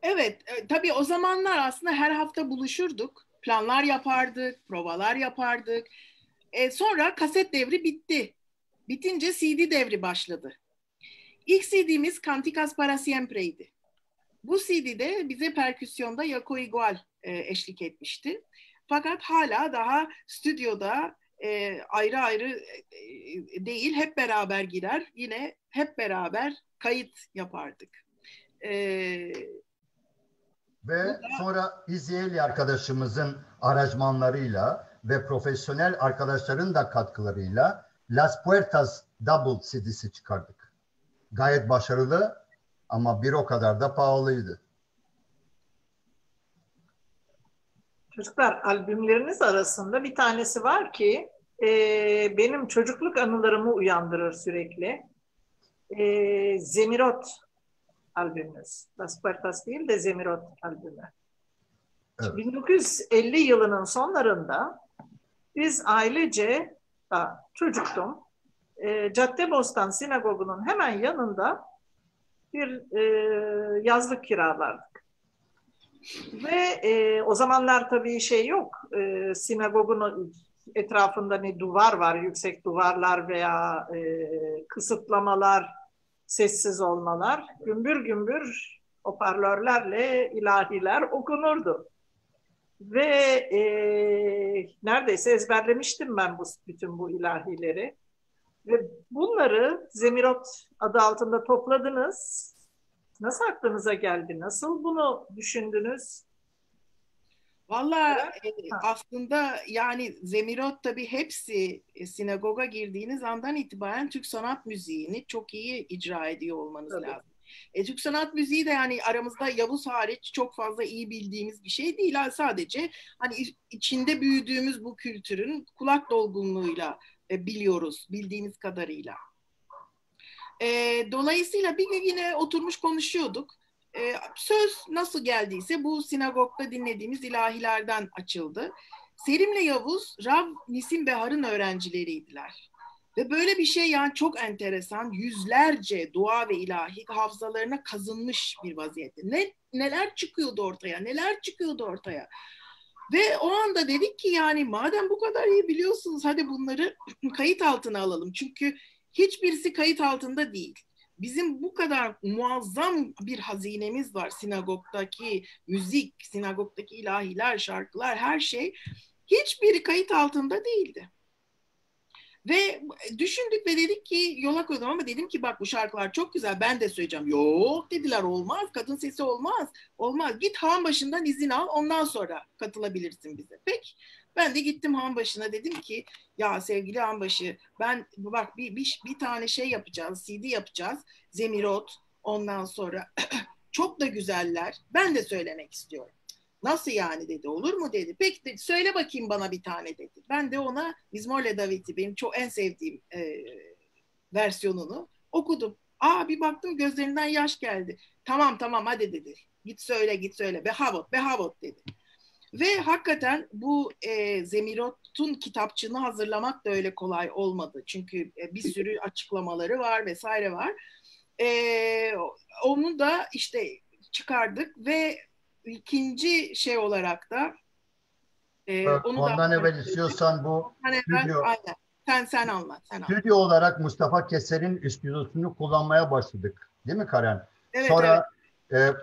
Evet, tabii o zamanlar aslında her hafta buluşurduk. Planlar yapardık, provalar yapardık. Sonra kaset devri bitti. Bitince CD devri başladı. İlk CD'miz Canticas para Siempre'ydi. Bu CD'de bize perküsyonda Yako Igual eşlik etmişti. Fakat hala daha stüdyoda ayrı ayrı değil, hep beraber girer. Yine hep beraber kayıt yapardık. Ve sonra İzeyeli arkadaşımızın aranjmanlarıyla ve profesyonel arkadaşların da katkılarıyla Las Puertas Double CD'si çıkardık. Gayet başarılı ama bir o kadar da pahalıydı. Çocuklar, albümleriniz arasında bir tanesi var ki benim çocukluk anılarımı uyandırır sürekli. Zemirot albümünüz. Las Puertas değil de Zemirot albümü. Evet. 1950 yılının sonlarında biz ailece, çocuktum, Caddebostan Sinagogu'nun hemen yanında bir yazlık kiralardık. Ve o zamanlar tabii şey yok, sinagogun etrafında ne duvar var, yüksek duvarlar veya kısıtlamalar, sessiz olmalar. Gümbür gümbür hoparlörlerle ilahiler okunurdu. Ve neredeyse ezberlemiştim ben bütün bu ilahileri. Ve bunları Zemirot adı altında topladınız. Nasıl aklınıza geldi? Nasıl bunu düşündünüz? Valla aslında yani Zemirot tabii hepsi sinagoga girdiğiniz andan itibaren Türk sanat müziğini çok iyi icra ediyor olmanız lazım. Türk sanat müziği de yani aramızda Yavuz hariç çok fazla iyi bildiğimiz bir şey değil. Sadece hani içinde büyüdüğümüz bu kültürün kulak dolgunluğuyla biliyoruz bildiğimiz kadarıyla. Dolayısıyla bir gün yine oturmuş konuşuyorduk. Söz nasıl geldiyse bu sinagogda dinlediğimiz ilahilerden açıldı. Selim'le Yavuz, Rav Nisim Behar'ın öğrencileriydiler. Ve böyle bir şey yani çok enteresan, yüzlerce dua ve ilahi hafızalarına kazınmış bir vaziyette. Neler çıkıyordu ortaya, neler çıkıyordu ortaya. Ve o anda dedik ki yani madem bu kadar iyi biliyorsunuz hadi bunları kayıt altına alalım. Çünkü hiçbirisi kayıt altında değil. Bizim bu kadar muazzam bir hazinemiz var. Sinagogdaki müzik, sinagogdaki ilahiler, şarkılar, her şey. Hiçbiri kayıt altında değildi. Ve düşündük ve dedik ki yola koydum ama dedim ki bak bu şarkılar çok güzel ben de söyleyeceğim. Yok dediler olmaz kadın sesi olmaz. Olmaz git han başından izin al ondan sonra katılabilirsin bize. Peki ben de gittim han başına dedim ki ya sevgili han başı ben bak bir tane şey yapacağız CD yapacağız. Zemirot ondan sonra çok da güzeller ben de söylemek istiyorum. Nasıl yani dedi olur mu dedi. Peki dedi, söyle bakayım bana bir tane dedi. Ben de ona Mizmorle David'i benim çok en sevdiğim versiyonunu okudum. Bir baktım gözlerinden yaş geldi. Tamam hadi dedi. Git söyle. Behavot dedi. Ve hakikaten bu Zemirot'un kitapçığını hazırlamak da öyle kolay olmadı. Çünkü bir sürü açıklamaları var vesaire var. Onu da işte çıkardık ve ikinci şey olarak da ondan evvel istiyorsan bu stüdyo, sen anlat. Stüdyo olarak Mustafa Keser'in stüdyosunu kullanmaya başladık. Değil mi Karen? Evet, Sonra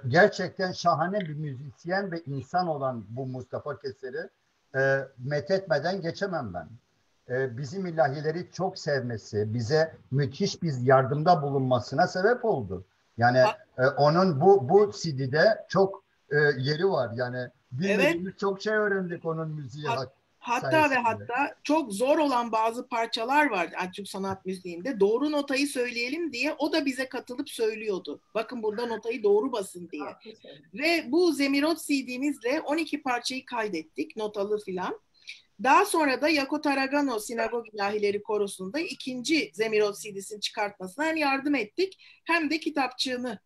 gerçekten şahane bir müzisyen ve insan olan bu Mustafa Keser'i methetmeden geçemem ben. Bizim ilahileri çok sevmesi, bize müthiş bir yardımda bulunmasına sebep oldu. Yani onun bu CD'de çok yeri var. Yani bilmediğimiz çok şey öğrendik onun müziği hatta çok zor olan bazı parçalar var Türk sanat müziğinde. Doğru notayı söyleyelim diye o da bize katılıp söylüyordu. Bakın burada notayı doğru basın diye. Ve bu Zemirot CD'mizle 12 parçayı kaydettik notalı filan. Daha sonra da Yakut Aragano Sinagog İlahileri Korosu'nda ikinci Zemirot CD'sini çıkartmasına hem yardım ettik hem de kitapçığını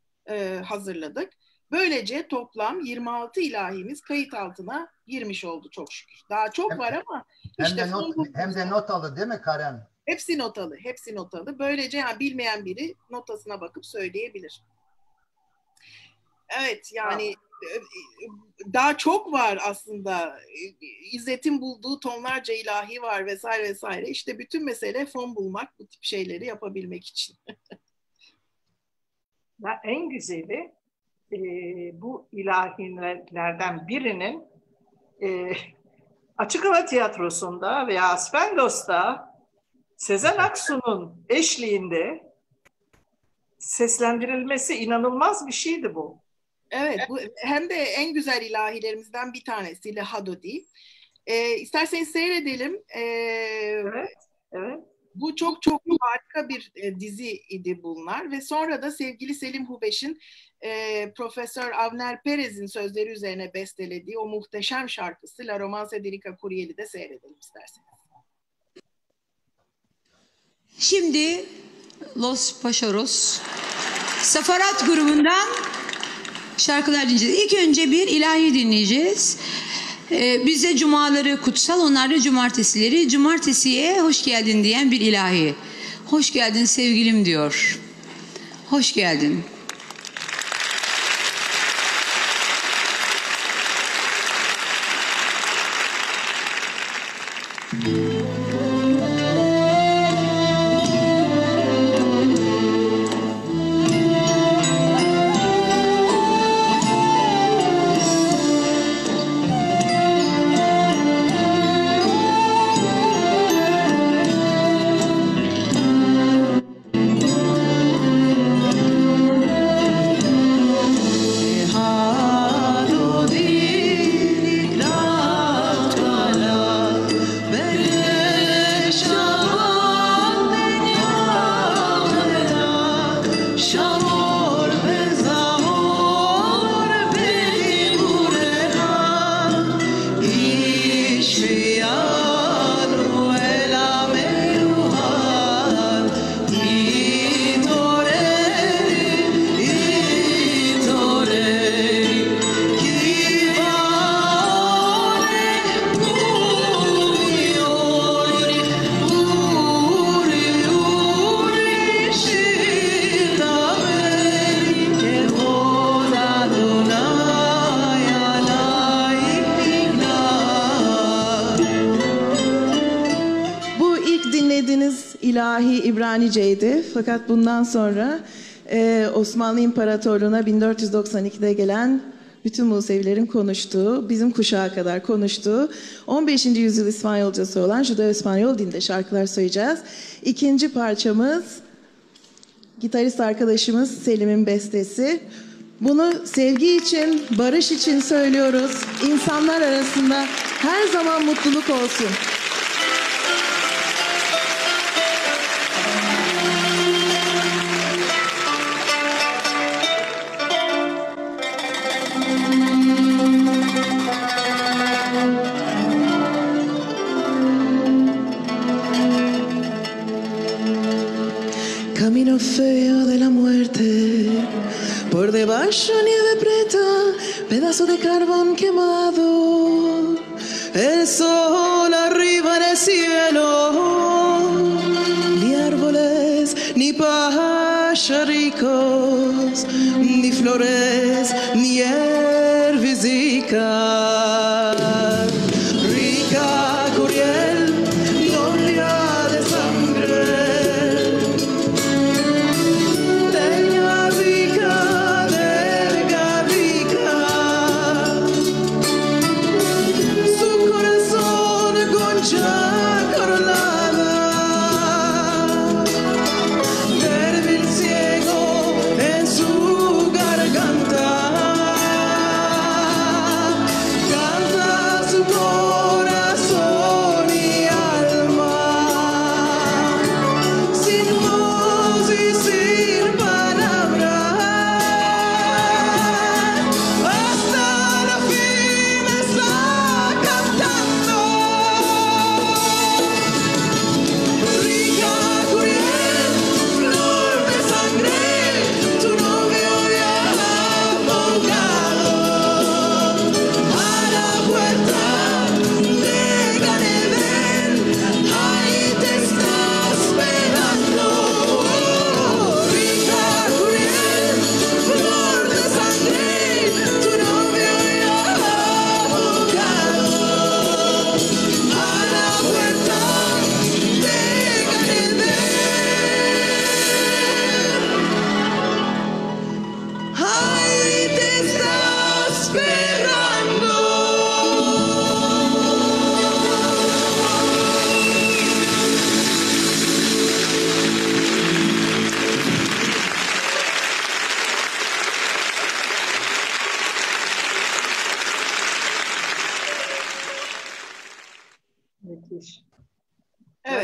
hazırladık. Böylece toplam 26 ilahimiz kayıt altına girmiş oldu çok şükür. Daha çok var ama hem de notalı değil mi Karen? Hepsi notalı. Böylece yani bilmeyen biri notasına bakıp söyleyebilir. Evet yani daha çok var aslında. İzzet'in bulduğu tonlarca ilahi var vesaire. İşte bütün mesele fon bulmak bu tip şeyleri yapabilmek için. En güzeli bu ilahilerden birinin Açık Hava Tiyatrosu'nda ve Aspendos'ta Sezen Aksu'nun eşliğinde seslendirilmesi inanılmaz bir şeydi bu. Evet, bu hem de en güzel ilahilerimizden bir tanesi Lahadodi. İsterseniz seyredelim. Evet, evet. Bu çok çok harika bir dizi idi bunlar ve sonra da sevgili Selim Hubeş'in Profesör Avner Perez'in sözleri üzerine bestelediği o muhteşem şarkısı La Romance di Rica Curiel'i de seyredelim isterseniz. Şimdi Los Paşaros Safarat grubundan şarkılar dinleyeceğiz. İlk önce bir ilahi dinleyeceğiz. Bize cumaları kutsal, onlar da cumartesileri. Cumartesiye hoş geldin diyen bir ilahi. Hoş geldin sevgilim diyor. Hoş geldin. İlahi İbraniceydi. Fakat bundan sonra Osmanlı İmparatorluğu'na 1492'de gelen bütün Musevilerin konuştuğu, bizim kuşağa kadar konuştuğu 15. yüzyıl İspanyolcası olan Judeo-İspanyol dilinde şarkılar söyleyeceğiz. İkinci parçamız gitarist arkadaşımız Selim'in bestesi. Bunu sevgi için, barış için söylüyoruz. İnsanlar arasında her zaman mutluluk olsun. Camino feo de la muerte, por debajo nieve preta, pedazo de carbón quemado, el sol arriba en el cielo, ni árboles, ni pajaricos, ni flores, ni herbicidas. Rica Curiel, novia de sangre, Garganta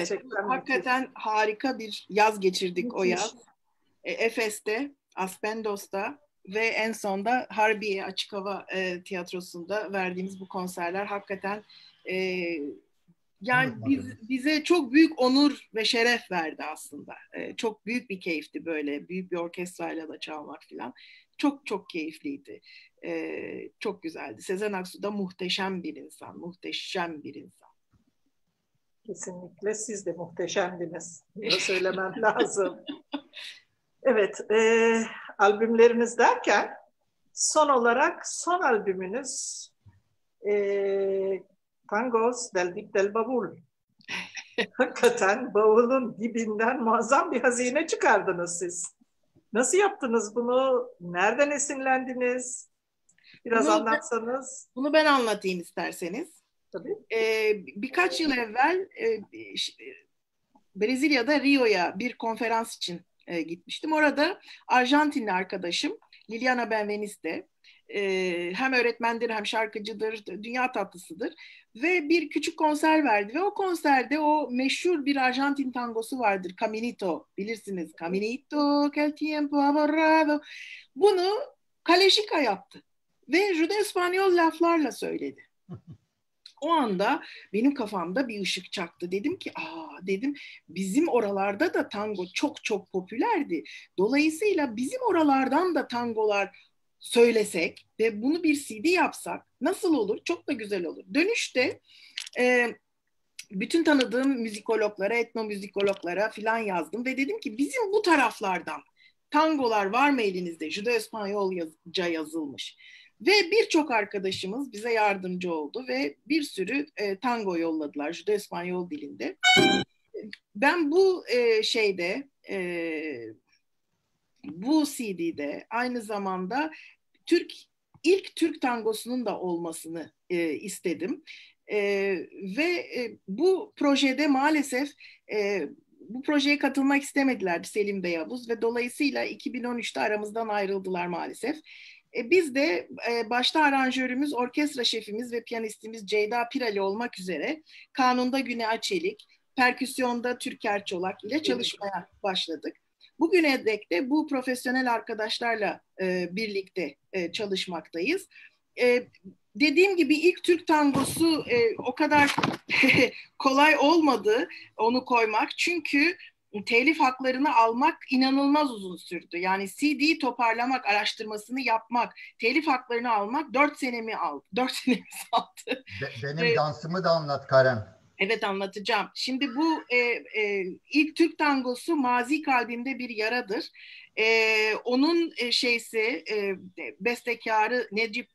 Gerçekten hakikaten harika bir yaz geçirdik o müthiş. yaz. Efes'te, Aspendos'ta ve en sonda Harbiye Açık Hava Tiyatrosu'nda verdiğimiz bu konserler hakikaten yani bize çok büyük onur ve şeref verdi aslında. Çok büyük bir keyifti böyle. Büyük bir orkestrayla da çalmak falan. Çok çok keyifliydi. Çok güzeldi. Sezen Aksu da muhteşem bir insan. Muhteşem bir insan. Kesinlikle siz de muhteşemdiniz. Bunu söylemem lazım. Evet, albümleriniz derken son olarak son albümünüz Tangos del Dip del Bavul. Hakikaten bavulun dibinden muazzam bir hazine çıkardınız siz. Nasıl yaptınız bunu? Nereden esinlendiniz? Biraz anlatsanız. Bunu ben anlatayım isterseniz. Tabii. Birkaç yıl evvel Brezilya'da Rio'ya bir konferans için gitmiştim. Orada Arjantinli arkadaşım Liliana Benveniste hem öğretmendir hem şarkıcıdır, dünya tatlısıdır ve bir küçük konser verdi ve o konserde o meşhur bir Arjantin tangosu vardır, Caminito, bilirsiniz. Caminito, que tiempo ha borrado. Bunu Kaleşika yaptı ve Judo-İspanyol laflarla söyledi. O anda benim kafamda bir ışık çaktı. Dedim ki dedim bizim oralarda da tango çok çok popülerdi. Dolayısıyla bizim oralardan da tangolar söylesek ve bunu bir CD yapsak nasıl olur? Çok da güzel olur. Dönüşte bütün tanıdığım müzikologlara, etnomüzikologlara filan yazdım ve dedim ki bizim bu taraflardan tangolar var mı elinizde? Judo-İspanyolca yazılmış. Ve birçok arkadaşımız bize yardımcı oldu ve bir sürü tango yolladılar Judo-İspanyol dilinde. Ben bu bu CD'de aynı zamanda ilk Türk tangosunun da olmasını istedim. Ve bu projede maalesef bu projeye katılmak istemediler Selim Bey Yavuz ve dolayısıyla 2013'te aramızdan ayrıldılar maalesef. Biz de başta aranjörümüz, orkestra şefimiz ve piyanistimiz Ceyda Pirali olmak üzere kanunda Güney Çelik, perküsyonda Türker Çolak ile çalışmaya başladık. Bugüne dek de bu profesyonel arkadaşlarla birlikte çalışmaktayız. Dediğim gibi ilk Türk tangosu o kadar kolay olmadı onu koymak. Çünkü telif haklarını almak inanılmaz uzun sürdü. Yani CD'yi toparlamak, araştırmasını yapmak, telif haklarını almak 4 senemi aldı. 4 senemiz aldı. Benim dansımı da anlat Karen. Evet, anlatacağım. Şimdi bu ilk Türk tangosu Mazi Kalbimde Bir Yaradır. Onun bestekarı Necip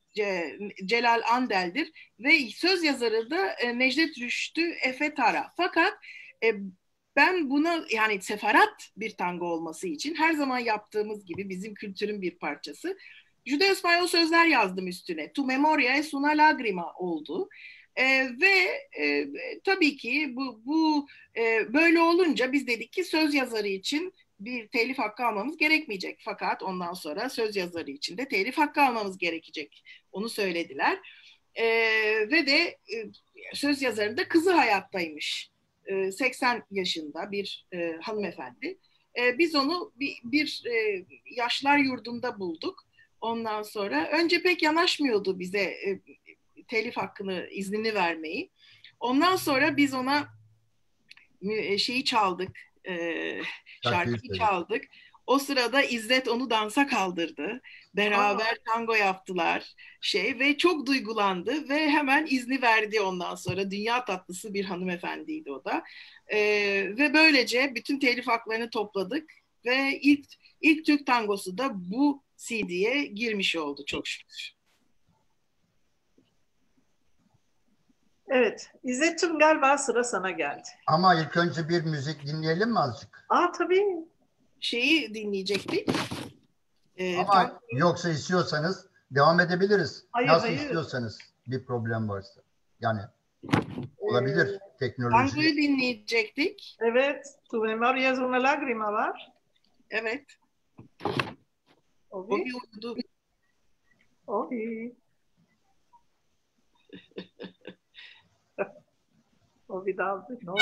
Celal Andel'dir ve söz yazarı da Necdet Rüştü Efe Tara. Fakat ben buna yani sefarat bir tango olması için her zaman yaptığımız gibi bizim kültürün bir parçası Judo-İspanyol sözler yazdım üstüne. Tu memoria es una lagrima oldu. Tabii ki bu böyle olunca biz dedik ki söz yazarı için bir telif hakkı almamız gerekmeyecek. Fakat ondan sonra söz yazarı için de telif hakkı almamız gerekecek. Onu söylediler. Ve de söz yazarı da kızı hayattaymış. 80 yaşında bir hanımefendi. Biz onu bir yaşlar yurdunda bulduk. Ondan sonra önce pek yanaşmıyordu bize telif hakkını, iznini vermeyi. Ondan sonra biz ona çaldık, şarkıyı çaldık. O sırada İzzet onu dansa kaldırdı. Beraber tango yaptılar ve çok duygulandı ve hemen izni verdi ondan sonra. Dünya tatlısı bir hanımefendiydi o da. Ve böylece bütün telif haklarını topladık ve ilk Türk tangosu da bu CD'ye girmiş oldu çok şükür. Evet, İzzet'cim galiba sıra sana geldi. Ama ilk önce bir müzik dinleyelim mi azıcık? Tabii. Dinleyecektik. Ama yoksa istiyorsanız devam edebiliriz. Nasıl hayır. istiyorsanız, bir problem varsa. Yani olabilir teknoloji. Tango'yu dinleyecektik. Evet, Tu memoria es una lagrima var. Evet. O bir uyudu. O bir daldı. Ne oldu?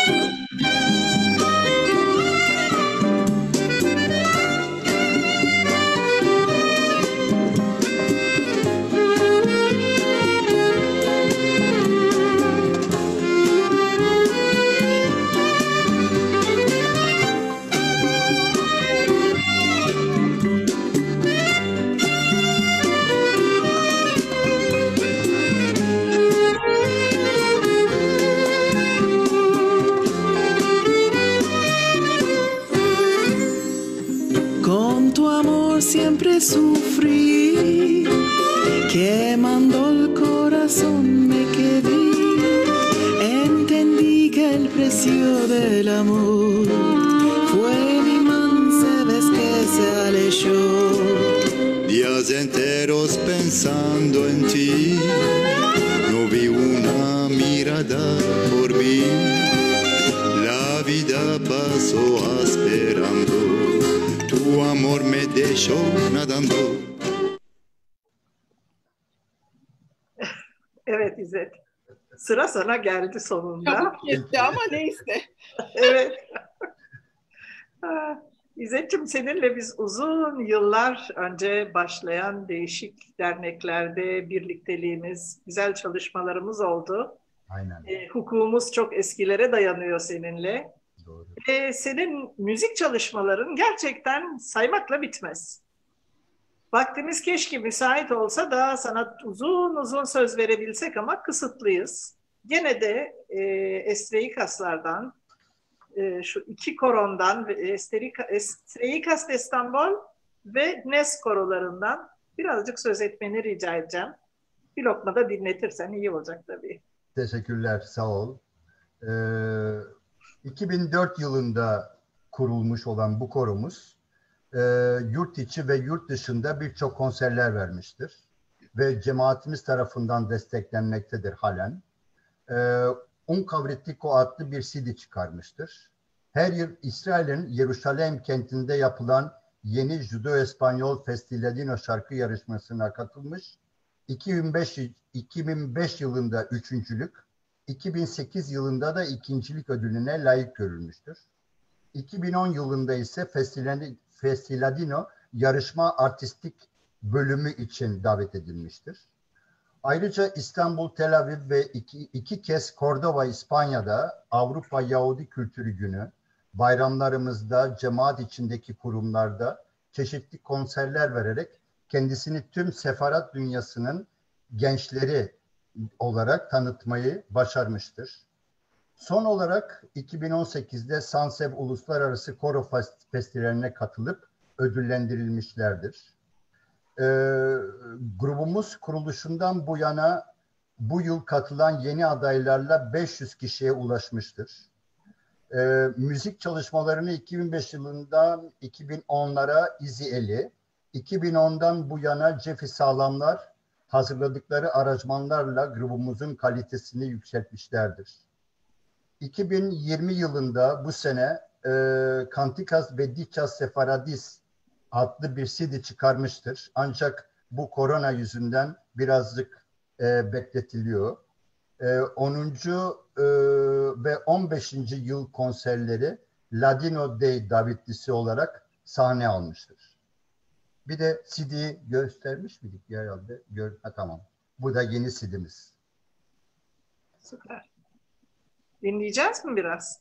Con tu amor siempre sufrí, quemando el corazón me quedé. Entendí que el precio del amor fue mi mansa vez que se alejó. Días enteros pensando en ti, no vi una mirada por mí. La vida pasó esperando, tu amor me dejó nadando. Evet İzzet. Sıra sana geldi sonunda. Çabuk gitti ama neyse. Evet. İzzet'ciğim, seninle biz uzun yıllar önce başlayan değişik derneklerde birlikteliğimiz, güzel çalışmalarımız oldu. Aynen. Hukukumuz çok eskilere dayanıyor seninle. Doğru. Senin müzik çalışmaların gerçekten saymakla bitmez. Vaktimiz keşke müsait olsa da sana uzun uzun söz verebilsek ama kısıtlıyız. Gene de Estreikaslardan, şu iki korondan, Estreikas İstanbul ve Nes korolarından birazcık söz etmeni rica edeceğim. Bir lokma da dinletirsen iyi olacak tabii. Teşekkürler, sağ ol. 2004 yılında kurulmuş olan bu koromuz yurt içi ve yurt dışında birçok konserler vermiştir. Ve cemaatimiz tarafından desteklenmektedir halen. Unkavritiko adlı bir CD çıkarmıştır. Her yıl İsrail'in Yeruşalem kentinde yapılan yeni Judo-Espanyol Festiladino şarkı yarışmasına katılmış. 2005 yılında üçüncülük, 2008 yılında da ikincilik ödülüne layık görülmüştür. 2010 yılında ise Festiladino yarışma artistik bölümü için davet edilmiştir. Ayrıca İstanbul, Tel Aviv ve iki kez Cordova, İspanya'da Avrupa Yahudi Kültürü Günü, bayramlarımızda, cemaat içindeki kurumlarda çeşitli konserler vererek kendisini tüm sefarat dünyasının gençleri olarak tanıtmayı başarmıştır. Son olarak 2018'de Sansev Uluslararası Koro Festivali'ne katılıp ödüllendirilmişlerdir. Grubumuz kuruluşundan bu yana bu yıl katılan yeni adaylarla 500 kişiye ulaşmıştır. Müzik çalışmalarını 2005 yılından 2010'lara Izi Eli, 2010'dan bu yana Cefi Sağlamlar hazırladıkları aranjmanlarla grubumuzun kalitesini yükseltmişlerdir. 2020 yılında bu sene Kantikas ve Dichas Sefaradis adlı bir CD çıkarmıştır. Ancak bu korona yüzünden birazcık bekletiliyor. 10. ve 15. yıl konserleri Ladino Day davetlisi olarak sahne almıştır. Bir de CD'yi göstermiş miydik herhalde? Tamam. Bu da yeni CD'miz. Süper. Dinleyeceğiz mi biraz?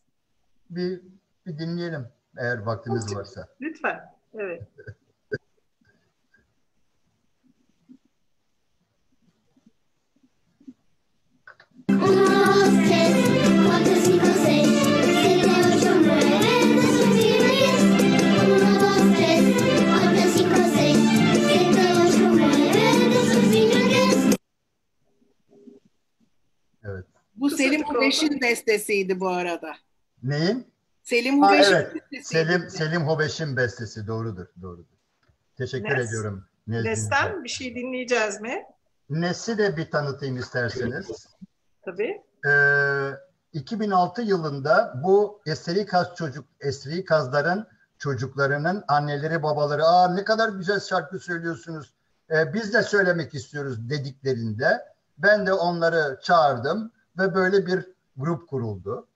Bir dinleyelim eğer vaktimiz varsa. Lütfen. Evet. Evet. Bu Selim Hobeş'in bestesiydi bu arada. Neyin? Selim Hobeş'in evet. bestesiydi. Selim Hobeş'in bestesi. Doğrudur. Teşekkür ediyorum. Nes'ten bir şey dinleyeceğiz mi? Nes'i de bir tanıtayım isterseniz. Tabii. 2006 yılında bu Estrikazların çocuklarının anneleri babaları ne kadar güzel şarkı söylüyorsunuz, biz de söylemek istiyoruz dediklerinde ben de onları çağırdım ve böyle bir grup kuruldu.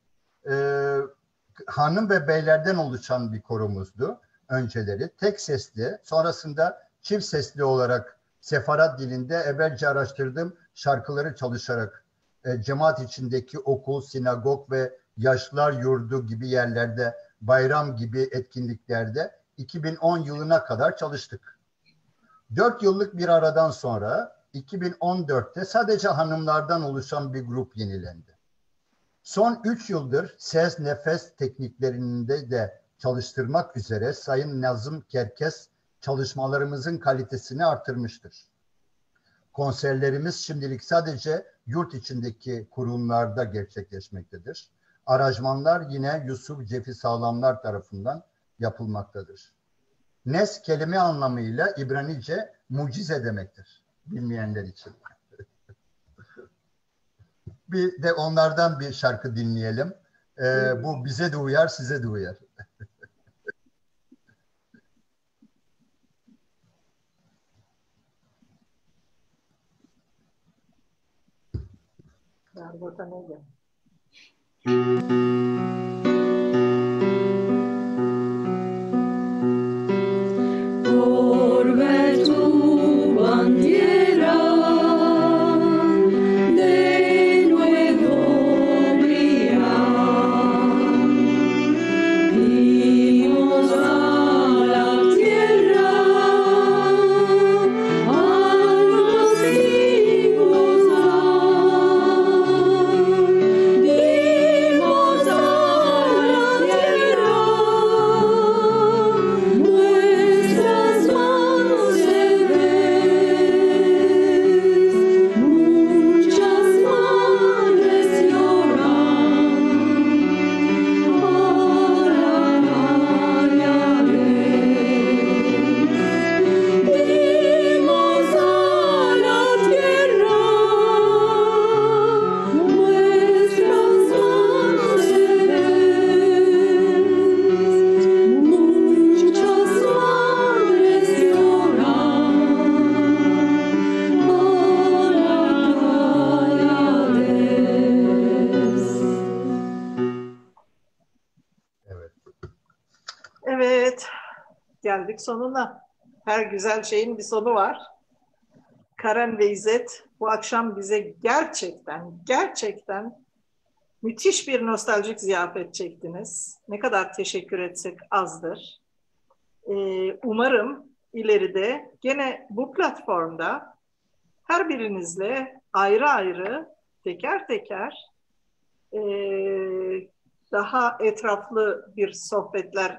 Hanım ve beylerden oluşan bir koromuzdu önceleri. Tek sesli, sonrasında çift sesli olarak Sefarat dilinde evvelce araştırdığım şarkıları çalışarak cemaat içindeki okul, sinagog ve yaşlılar yurdu gibi yerlerde, bayram gibi etkinliklerde 2010 yılına kadar çalıştık. 4 yıllık bir aradan sonra 2014'te sadece hanımlardan oluşan bir grup yenilendi. Son 3 yıldır ses, nefes tekniklerinde de çalıştırmak üzere Sayın Nazım Kerkes çalışmalarımızın kalitesini artırmıştır. Konserlerimiz şimdilik sadece yurt içindeki kurumlarda gerçekleşmektedir. Aranjmanlar yine Yusuf Cefi Sağlamlar tarafından yapılmaktadır. Nes kelime anlamıyla İbranice mucize demektir. Bilmeyenler için. Bir de onlardan bir şarkı dinleyelim. Bu bize de uyar, size de uyar. Por ver tu bandera de nuevo brillar, dimos a la tierra a los hijos dimos a la tierra nuestras manos de vez, muchas madres lloran para dimos a la tierra nuestras manos de vez, muchas madres lloran Evet. Evet, geldik sonuna. Her güzel şeyin bir sonu var. Karen ve İzzet bu akşam bize gerçekten müthiş bir nostaljik ziyafet çektiniz. Ne kadar teşekkür etsek azdır. Umarım ileride gene bu platformda her birinizle ayrı ayrı, teker teker daha etraflı bir sohbetler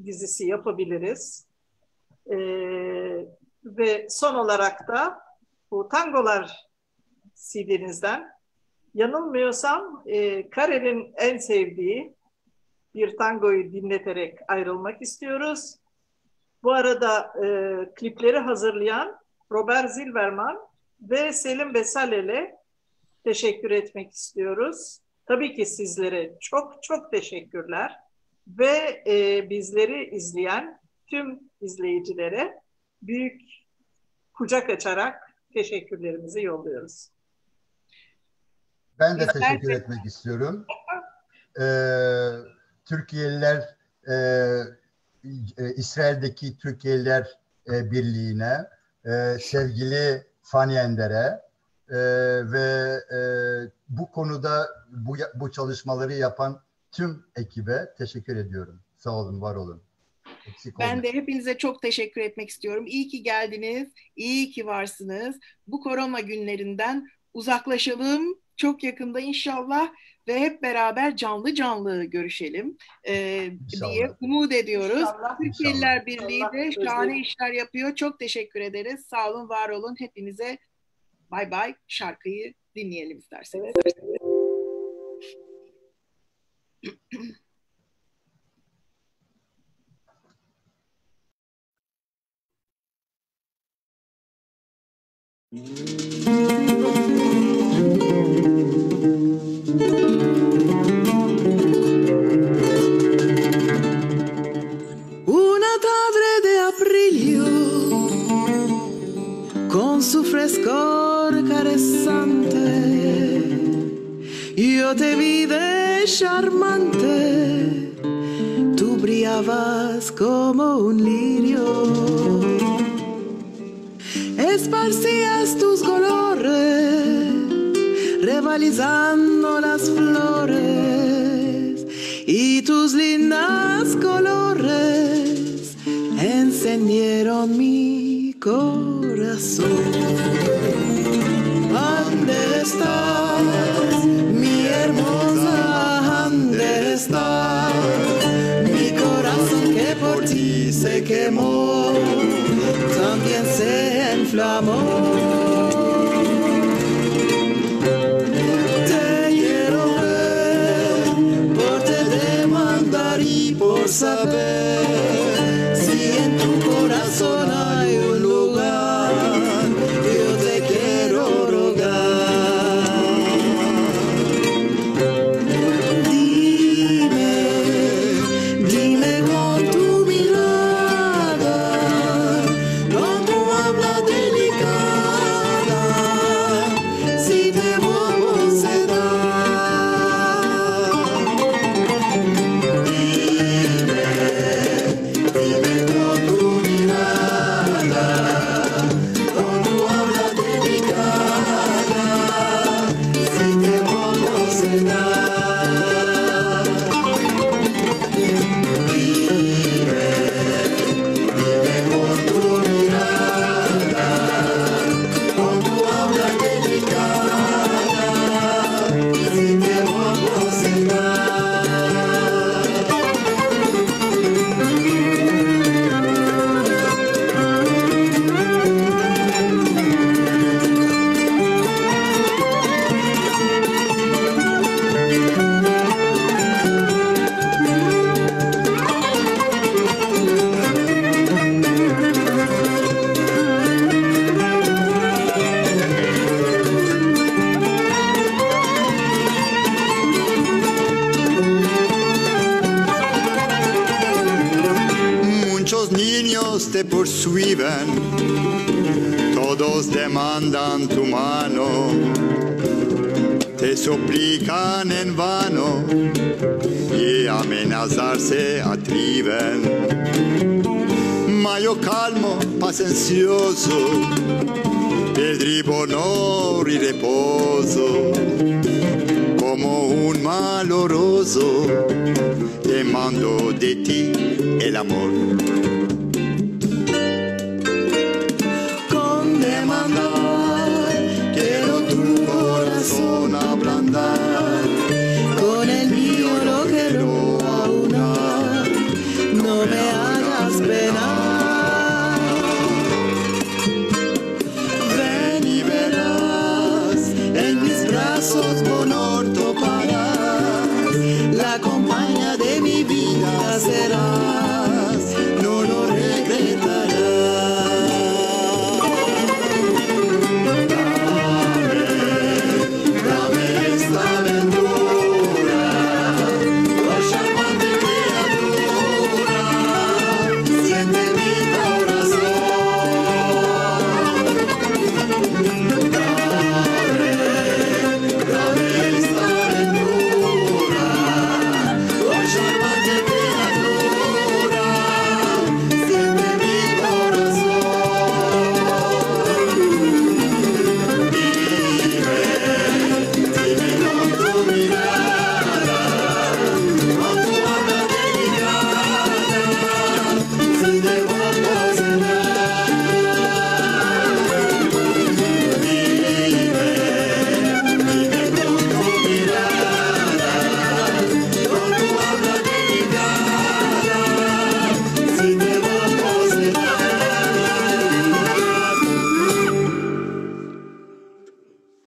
dizisi yapabiliriz. Ve son olarak da bu tangolar CD'nizden yanılmıyorsam Karen'in en sevdiği bir tangoyu dinleterek ayrılmak istiyoruz. Bu arada klipleri hazırlayan Robert Zilberman ve Selim Besalel'e teşekkür etmek istiyoruz. Tabii ki sizlere çok teşekkürler ve bizleri izleyen tüm izleyicilere büyük kucak açarak teşekkürlerimizi yolluyoruz. Ben de teşekkür etmek istiyorum. Türkiye'liler, İsrail'deki Türkiye'liler Birliği'ne, sevgili Fani Ender'e ve bu konuda bu çalışmaları yapan tüm ekibe teşekkür ediyorum. Sağ olun, var olun. Ben de hepinize çok teşekkür etmek istiyorum. İyi ki geldiniz, iyi ki varsınız. Bu korona günlerinden uzaklaşalım. Çok yakında inşallah ve hep beraber canlı görüşelim diye umut ediyoruz. İnşallah. Türkiye'liler Birliği de İnşallah. şahane işler yapıyor. Çok teşekkür ederiz. Sağ olun, var olun. Hepinize bay bay. Şarkıyı dinleyelim isterseniz. Evet. Una tarde de aprilio, con su frescor carezante, yo yo te vi de charmante, tú brillabas como un lirio, esparcías tus colores, rivalizando las flores, y tus lindas colores encendieron mi corazón. ¿Dónde estás, mi hermosa? ¿Dónde estás? Mi corazón que por ti se quemó, también se inflamó. Te quiero ver, por te demandar y por saber si en tu corazón hay un lugar. Yo te quiero rogar. Dime con tu mirada, con tu habla delicada, si te voy a sedar. Dime con tu mirada, con tu habla delicada, si te voy a sedar. Dime con tu mirada, con tu habla delicada, si te voy a sedar. Muchos niños te persuaden, todos demandan tu mano, te suplican en vano y amenazarse atreven. Ma yo calmo, paciencioso, pedribo honor y reposo, como un maloroso, te mando de ti el amor.